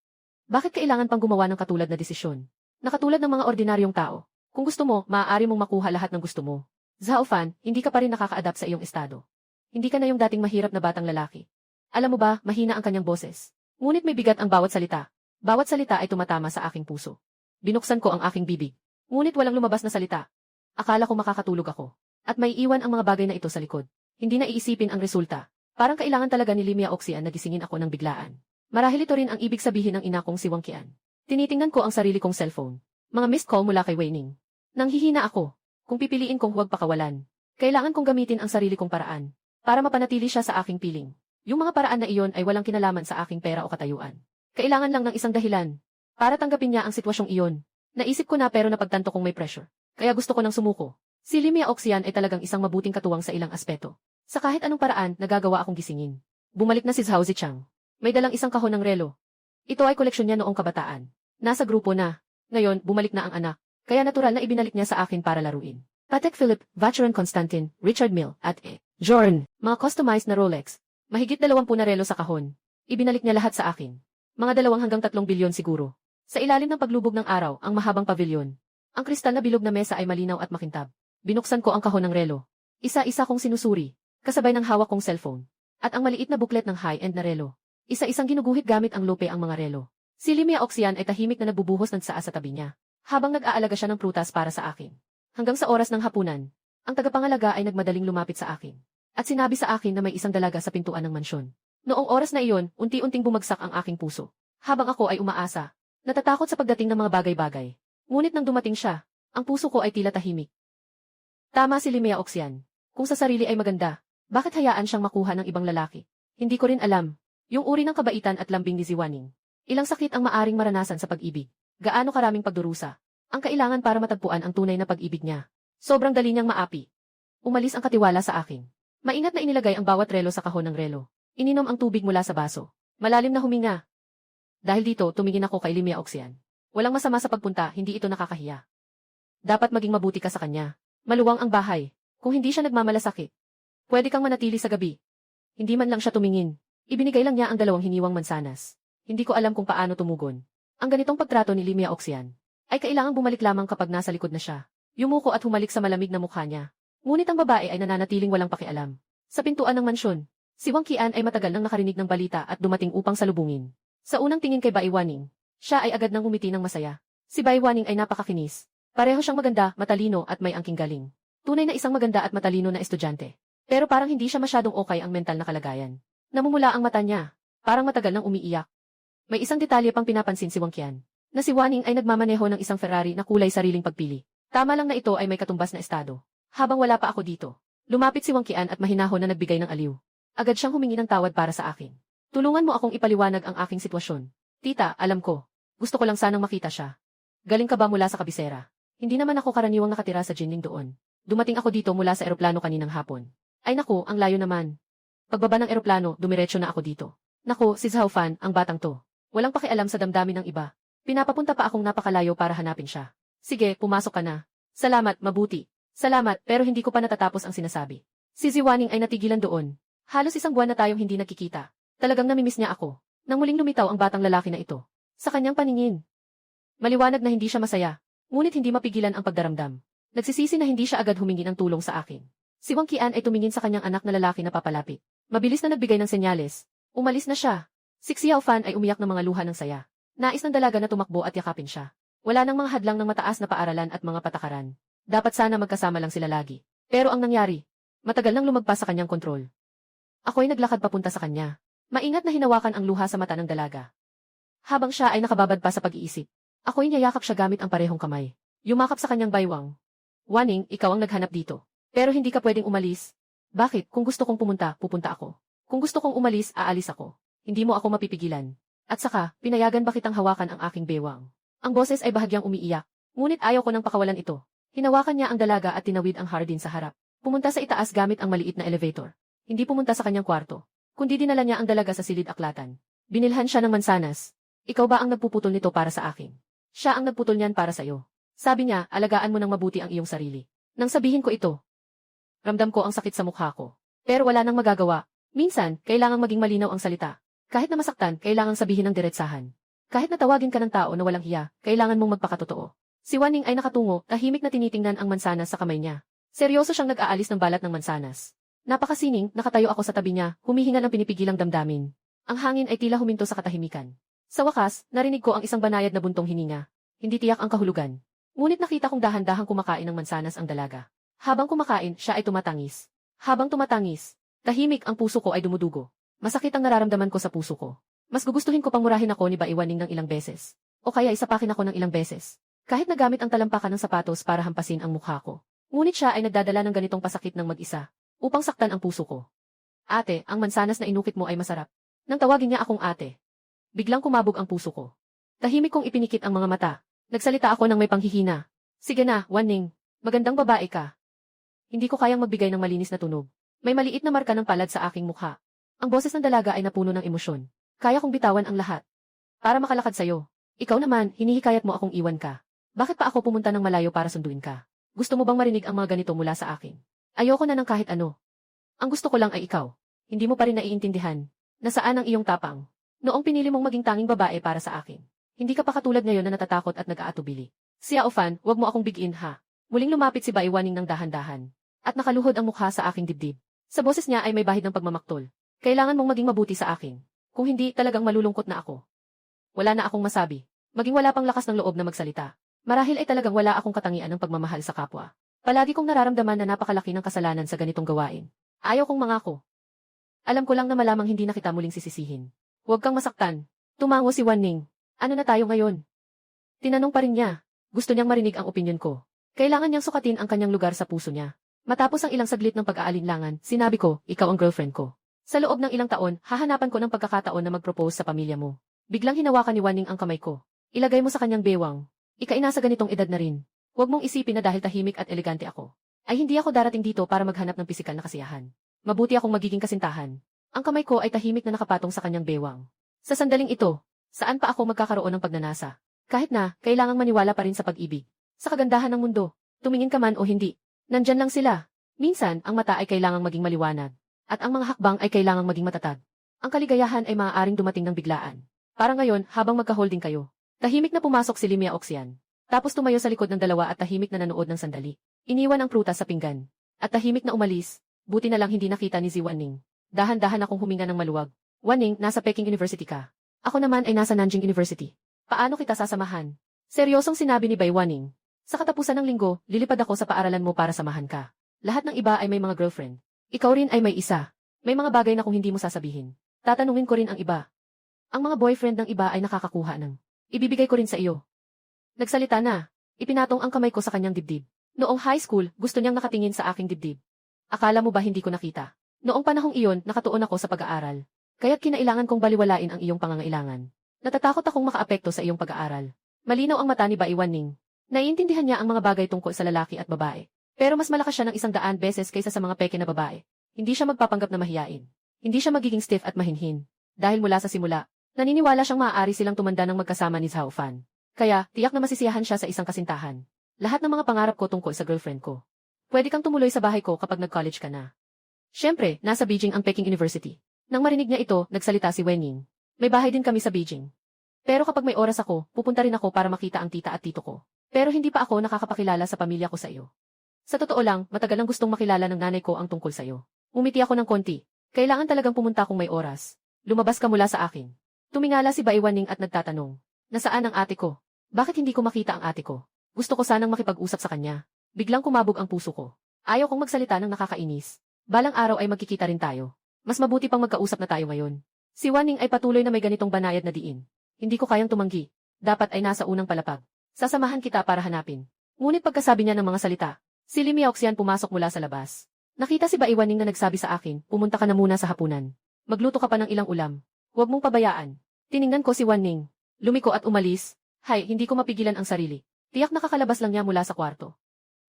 Bakit kailangan pang gumawa ng katulad na desisyon? Na katulad ng mga ordinaryong tao. Kung gusto mo, maaari mong makuha lahat ng gusto mo. Zhao Fan, hindi ka pa rin nakaka-adapt sa iyong estado. Hindi ka na yung dating mahirap na batang lalaki. Alam mo ba, mahina ang kanyang boses. Ngunit may bigat ang bawat salita. Bawat salita ay tumatama sa aking puso. Binuksan ko ang aking bibig. Ngunit walang lumabas na salita. Akala ko makakatulog ako. At may iwan ang mga bagay na ito sa likod. Hindi na iisipin ang resulta. Parang kailangan talaga ni Limia Oxian na gisingin ako ng biglaan. Marahil ito rin ang ibig sabihin ng ina kong si Wang Qian. Tinitingnan ko ang sarili kong cellphone. Mga missed call mula kay Wei Ning. Nanghihina ako. Kung pipiliin kong huwag pakawalan, kailangan kong gamitin ang sarili kong paraan para mapanatili siya sa aking piling. Yung mga paraan na iyon ay walang kinalaman sa aking pera o katayuan. Kailangan lang ng isang dahilan para tanggapin niya ang sitwasyong iyon. Naisip ko na pero napagtanto kong may pressure. Kaya gusto ko nang sumuko. Si Limia Oxian ay talagang isang mabuting katuwang sa ilang aspeto. Sa kahit anong paraan, nagagawa akong gisingin. Bumalik na si Zhao Zichang. May dalang isang kahon ng relo. Ito ay koleksyon niya noong kabataan. Nasa grupo na. Ngayon, bumalik na ang anak. Kaya natural na ibinalik niya sa akin para laruin. Patek Philippe, Vacheron Constantin, Richard Mille, at Jorn. Mga customized na Rolex. Mahigit 20 na relo sa kahon. Ibinalik niya lahat sa akin. Mga 2 hanggang 3 bilyon siguro. Sa ilalim ng paglubog ng araw, ang mahabang pavilyon. Ang kristal na bilog na mesa ay malinaw at makintab. Binuksan ko ang kahon ng relo. Isa-isa kong sinusuri, kasabay ng hawak kong cellphone. At ang maliit na buklet ng high-end na relo. Isa-isang ginuguhit gamit ang lupe ang mga relo. Si Limia Oxian ay tahimik na nagbubuhos ng tsaa sa tabi niya, habang nag-aalaga siya ng prutas para sa akin. Hanggang sa oras ng hapunan, ang tagapangalaga ay nagmadaling lumapit sa akin. At sinabi sa akin na may isang dalaga sa pintuan ng mansyon. Noong oras na iyon, unti-unting bumagsak ang aking puso. Habang ako ay umaasa, natatakot sa pagdating ng mga bagay-bagay. Ngunit nang dumating siya, ang puso ko ay tila tahimik. Tama si Limia Oxian. Kung sa sarili ay maganda, bakit hayaan siyang makuha ng ibang lalaki? Hindi ko rin alam. Yung uri ng kabaitan at lambing ni Ziwaning. Ilang sakit ang maaring maranasan sa pag-ibig. Gaano karaming pagdurusa. Ang kailangan para matagpuan ang tunay na pag-ibig niya. Sobrang dali niyang maapi. Umalis ang katiwala sa akin. Maingat na inilagay ang bawat relo sa kahon ng relo. Ininom ang tubig mula sa baso. Malalim na huminga. Dahil dito, tumingin ako kay Limia Oxian. Walang masama sa pagpunta, hindi ito nakakahiya. Dapat maging mabuti ka sa kanya. Maluwang ang bahay. Kung hindi siya nagmamalasakit, pwede kang manatili sa gabi. Hindi man lang siya tumingin. Ibinigay lang niya ang 2 hiniwang mansanas. Hindi ko alam kung paano tumugon. Ang ganitong pagtrato ni Limia Oxian ay kailangang bumalik lamang kapag nasa likod na siya. Yumuko at humalik sa malamig na mukha niya. Ngunit ang babae ay nananatiling walang pakialam. Sa pintuan ng mansyon, si Wang Qian ay matagal nang nakarinig ng balita at dumating upang salubungin. Sa unang tingin kay Bai Waning, siya ay agad nang ngumiti ng masaya. Si Bai Waning ay napakakinis. Pareho siyang maganda, matalino at may angking galing. Tunay na isang maganda at matalino na estudyante. Pero parang hindi siya masyadong okay ang mental na kalagayan. Namumula ang mata niya. Parang matagal nang umiiyak. May isang detalye pang pinapansin si Wang Qian. Na si Waning ay nagmamaneho ng isang Ferrari na kulay sariling pagpili. Tama lang na ito ay may katumbas na estado. Habang wala pa ako dito, lumapit si Wang Qian at mahinahon na nagbigay ng aliw. Agad siyang humingi ng tawad para sa akin. Tulungan mo akong ipaliwanag ang aking sitwasyon. Tita, alam ko. Gusto ko lang sanang makita siya. Galing ka ba mula sa kabisera? Hindi naman ako karaniwang nakatira sa Jinling doon. Dumating ako dito mula sa eroplano kaninang hapon. Ay naku, ang layo naman. Pagbaba ng eroplano, dumiretso na ako dito. Naku, si Zhao Fan, ang batang to. Walang pakialam sa damdamin ng iba. Pinapapunta pa akong napakalayo para hanapin siya. Sige, pumasok ka na. Salamat, mabuti. Salamat, pero hindi ko pa natatapos ang sinasabi. Si Ziwaning ay natigilan doon. Halos 1 buwan na tayong hindi nakikita. Talagang namimiss niya ako. Nang muling lumitaw ang batang lalaki na ito. Sa kanyang paningin. Maliwanag na hindi siya masaya. Ngunit hindi mapigilan ang pagdaramdam. Nagsisisi na hindi siya agad humingi ng tulong sa akin. Si Wang Qian ay tumingin sa kanyang anak na lalaki na papalapit. Mabilis na nagbigay ng senyales. Umalis na siya. Si Xiao Fan ay umiyak ng mga luha ng saya. Nais ng dalaga na tumakbo at yakapin siya. Wala nang mga hadlang ng mataas na paaralan at mga patakaran. Dapat sana magkasama lang sila lagi. Pero ang nangyari, matagal nang lumagpas sa kanyang kontrol. Ako'y naglakad papunta sa kanya. Maingat na hinawakan ang luha sa mata ng dalaga. Habang siya ay nakababad pa sa pag-iisip, ako'y niyayakap siya gamit ang parehong kamay. Yumakap sa kanyang baywang. Waning, ikaw ang naghanap dito. Pero hindi ka pwedeng umalis. Bakit? Kung gusto kong pumunta, pupunta ako. Kung gusto kong umalis, aalis ako. Hindi mo ako mapipigilan. At saka, pinayagan ba kitang hawakan ang aking bewang? Ang boses ay bahagyang umiiyak. Ngunit ayaw ko nang pakawalan ito. Hinawakan niya ang dalaga at tinawid ang hardin sa harap. Pumunta sa itaas gamit ang maliit na elevator. Hindi pumunta sa kanyang kwarto, kundi dinala niya ang dalaga sa silid aklatan. Binilhan siya ng mansanas. Ikaw ba ang nagpuputol nito para sa akin? Siya ang nagputol niyan para sa iyo. Sabi niya, alagaan mo ng mabuti ang iyong sarili. Nang sabihin ko ito, ramdam ko ang sakit sa mukha ko. Pero wala nang magagawa. Minsan, kailangang maging malinaw ang salita. Kahit na masaktan, kailangang sabihin ng diretsahan. Kahit na tawagin ka ng tao na walang hiya, kailangan mong magpakatotoo. Si Wanning ay nakatungo, tahimik na tinitingnan ang mansanas sa kamay niya. Seryoso siyang nag-aalis ng balat ng mansanas. Napakasining, nakatayo ako sa tabi niya, humihinga ng pinipigilang damdamin. Ang hangin ay tila huminto sa katahimikan. Sa wakas, narinig ko ang isang banayad na buntong hininga. Hindi tiyak ang kahulugan. Ngunit nakita kong dahan-dahang kumakain ng mansanas ang dalaga. Habang kumakain, siya ay tumatangis. Habang tumatangis, tahimik ang puso ko ay dumudugo. Masakit ang nararamdaman ko sa puso ko. Mas gugustuhin ko pang murahin ako ni Baiwaning ng ilang beses. O kaya isapakin ako ng ilang beses. Kahit nagamit ang talampakan ng sapatos para hampasin ang mukha ko. Ngunit siya ay nagdadala ng ganitong pasakit ng mag-isa, upang saktan ang puso ko. Ate, ang mansanas na inukit mo ay masarap. Nang tawagin niya akong ate, biglang kumabog ang puso ko. Tahimik kong ipinikit ang mga mata. Nagsalita ako ng may panghihina. Sige na, Wanning. Magandang babae ka. Hindi ko kayang magbigay ng malinis na tunog. May maliit na marka ng palad sa aking mukha. Ang boses ng dalaga ay napuno ng emosyon. Kaya kong bitawan ang lahat. Para makalakad sa'yo. Ikaw naman, hinihikayat mo akong iwan ka. Bakit pa ako pumunta ng malayo para sunduin ka? Gusto mo bang marinig ang mga ganito mula sa akin? Ayoko na ng kahit ano. Ang gusto ko lang ay ikaw. Hindi mo pa rin naiintindihan. Nasaan ang iyong tapang? Noong pinili mong maging tanging babae para sa akin. Hindi ka pa katulad ngayon na natatakot at nag-aatubili. Xiao Fan, wag mo akong bigin ha. Muling lumapit si Baiwaning ng dahan-dahan. At nakaluhod ang mukha sa aking dibdib. Sa boses niya ay may bahid ng pagmamaktol. Kailangan mong maging mabuti sa akin. Kung hindi, talagang malulungkot na ako. Wala na akong masabi. Maging wala pang lakas ng loob na magsalita. Marahil ay talagang wala akong katangian ng pagmamahal sa kapwa. Palagi kong nararamdaman na napakalaki ng kasalanan sa ganitong gawain. Ayaw kong mangako. Alam ko lang na malamang hindi na kita muling sisisihin. Huwag kang masaktan. Tumango si Wanning. Ano na tayo ngayon? Tinanong pa rin niya. Gusto niyang marinig ang opinyon ko. Kailangan niyang sukatin ang kanyang lugar sa puso niya. Matapos ang ilang saglit ng pag-aalinlangan, sinabi ko, ikaw ang girlfriend ko. Sa loob ng ilang taon, hahanapan ko ng pagkakataon na mag-propose sa pamilya mo. Biglang hinawakan ni Wanning ang kamay ko. Ilagay mo sa kanyang bewang. Ikaina sa ganitong edad na rin. Huwag mong isipin na dahil tahimik at elegante ako, ay hindi ako darating dito para maghanap ng pisikal na kasiyahan. Mabuti akong magiging kasintahan. Ang kamay ko ay tahimik na nakapatong sa kanyang bewang. Sa sandaling ito, saan pa ako magkakaroon ng pagnanasa? Kahit na, kailangang maniwala pa rin sa pag-ibig. Sa kagandahan ng mundo, tumingin ka man o hindi, nandyan lang sila. Minsan, ang mata ay kailangang maging maliwanag. At ang mga hakbang ay kailangang maging matatag. Ang kaligayahan ay maaaring dumating ng biglaan. Para ngayon, habang magka-holding kayo, tahimik na pumasok si Limia Oxian. Tapos tumayo sa likod ng dalawa at tahimik na nanood ng sandali. Iniwan ang prutas sa pinggan. At tahimik na umalis. Buti na lang hindi nakita ni Wanning. Dahan-dahan akong huminga ng maluwag. Wanning, nasa Peking University ka. Ako naman ay nasa Nanjing University. Paano kita sasamahan? Seryosong sinabi ni Wanning. Sa katapusan ng linggo, lilipad ako sa paaralan mo para samahan ka. Lahat ng iba ay may mga girlfriend. Ikaw rin ay may isa. May mga bagay na kung hindi mo sasabihin. Tatanungin ko rin ang iba. Ang mga boyfriend ng iba ay nakakakuha ng. Ibibigay ko rin sa iyo. Nagsalita na. Ipinatong ang kamay ko sa kanyang dibdib. Noong high school, gusto niyang nakatingin sa aking dibdib. Akala mo ba hindi ko nakita? Noong panahong iyon, nakatuon ako sa pag-aaral. Kaya't kinailangan kong baliwalain ang iyong pangangailangan. Natatakot akong makaapekto sa iyong pag-aaral. Malinaw ang mata ni Baiwaning. Naiintindihan niya ang mga bagay tungkol sa lalaki at babae. Pero mas malakas siya ng 100 beses kaysa sa mga peke na babae. Hindi siya magpapanggap na mahiyain. Hindi siya magiging stiff at mahinhin. Dahil mula sa simula, naniniwala siyang maaari silang tumanda ng magkasama ni Xiao Fan. Kaya, tiyak na masisiyahan siya sa isang kasintahan. Lahat ng mga pangarap ko tungkol sa girlfriend ko. Pwede kang tumuloy sa bahay ko kapag nag-college ka na. Siyempre, nasa Beijing ang Peking University. Nang marinig niya ito, nagsalita si Wenying. May bahay din kami sa Beijing. Pero kapag may oras ako, pupunta rin ako para makita ang tita at tito ko. Pero hindi pa ako nakakapakilala sa pamilya ko sa iyo. Sa totoo lang, matagal nang gustong makilala ng nanay ko ang tungkol sa iyo. Umiti ako ng konti. Kailangan talagang pumunta kung may oras. Lumabas ka mula sa akin. Tumingala si Baiwaning at nagtatanong. Nasaan ang ate ko? Bakit hindi ko makita ang ate ko? Gusto ko sanang makipag-usap sa kanya. Biglang kumabog ang puso ko. Ayaw kong magsalita ng nakakainis. Balang araw ay magkikita rin tayo. Mas mabuti pang magkausap na tayo ngayon. Si Wanning ay patuloy na may ganitong banayad na diin. Hindi ko kayang tumanggi. Dapat ay nasa unang palapag. Sasamahan kita para hanapin. Ngunit pagkasabi niya ng mga salita, Si Lim Yaoxian pumasok mula sa labas. Nakita si Bai Wanning na nagsabi sa akin, pumunta ka na muna sa hapunan. Magluto ka pa ng ilang ulam. Huwag mong pabayaan. Tiningnan ko si Wanning. Lumiko at umalis. Hay, hindi ko mapigilan ang sarili. Tiyak nakakalabas lang niya mula sa kwarto.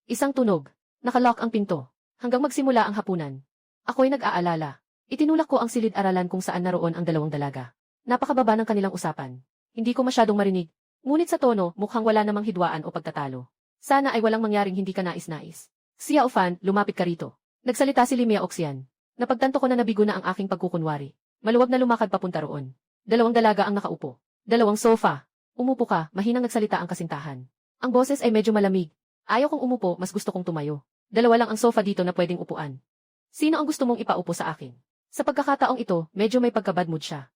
Isang tunog. Nakalock ang pinto. Hanggang magsimula ang hapunan. Ako'y nag-aalala. Itinulak ko ang silid-aralan kung saan naroon ang dalawang dalaga. Napakababa ng kanilang usapan. Hindi ko masyadong marinig. Ngunit sa tono, mukhang wala namang hidwaan o pagtatalo. Sana ay walang mangyaring hindi ka nais-nais. Si Yao Fan, lumapit ka rito. Nagsalita si Lim Yaoxian. Napagtanto ko na nabigo na ang aking pagkukunwari. Maluwag na lumakad papunta roon. Dalawang dalaga ang nakaupo. Dalawang sofa. Umupo ka, mahinang nagsalita ang kasintahan. Ang boses ay medyo malamig. Ayaw kong umupo, mas gusto kong tumayo. Dalawa lang ang sofa dito na pwedeng upuan. Sino ang gusto mong ipaupo sa akin? Sa pagkakataong ito, medyo may pagka-bad mood siya.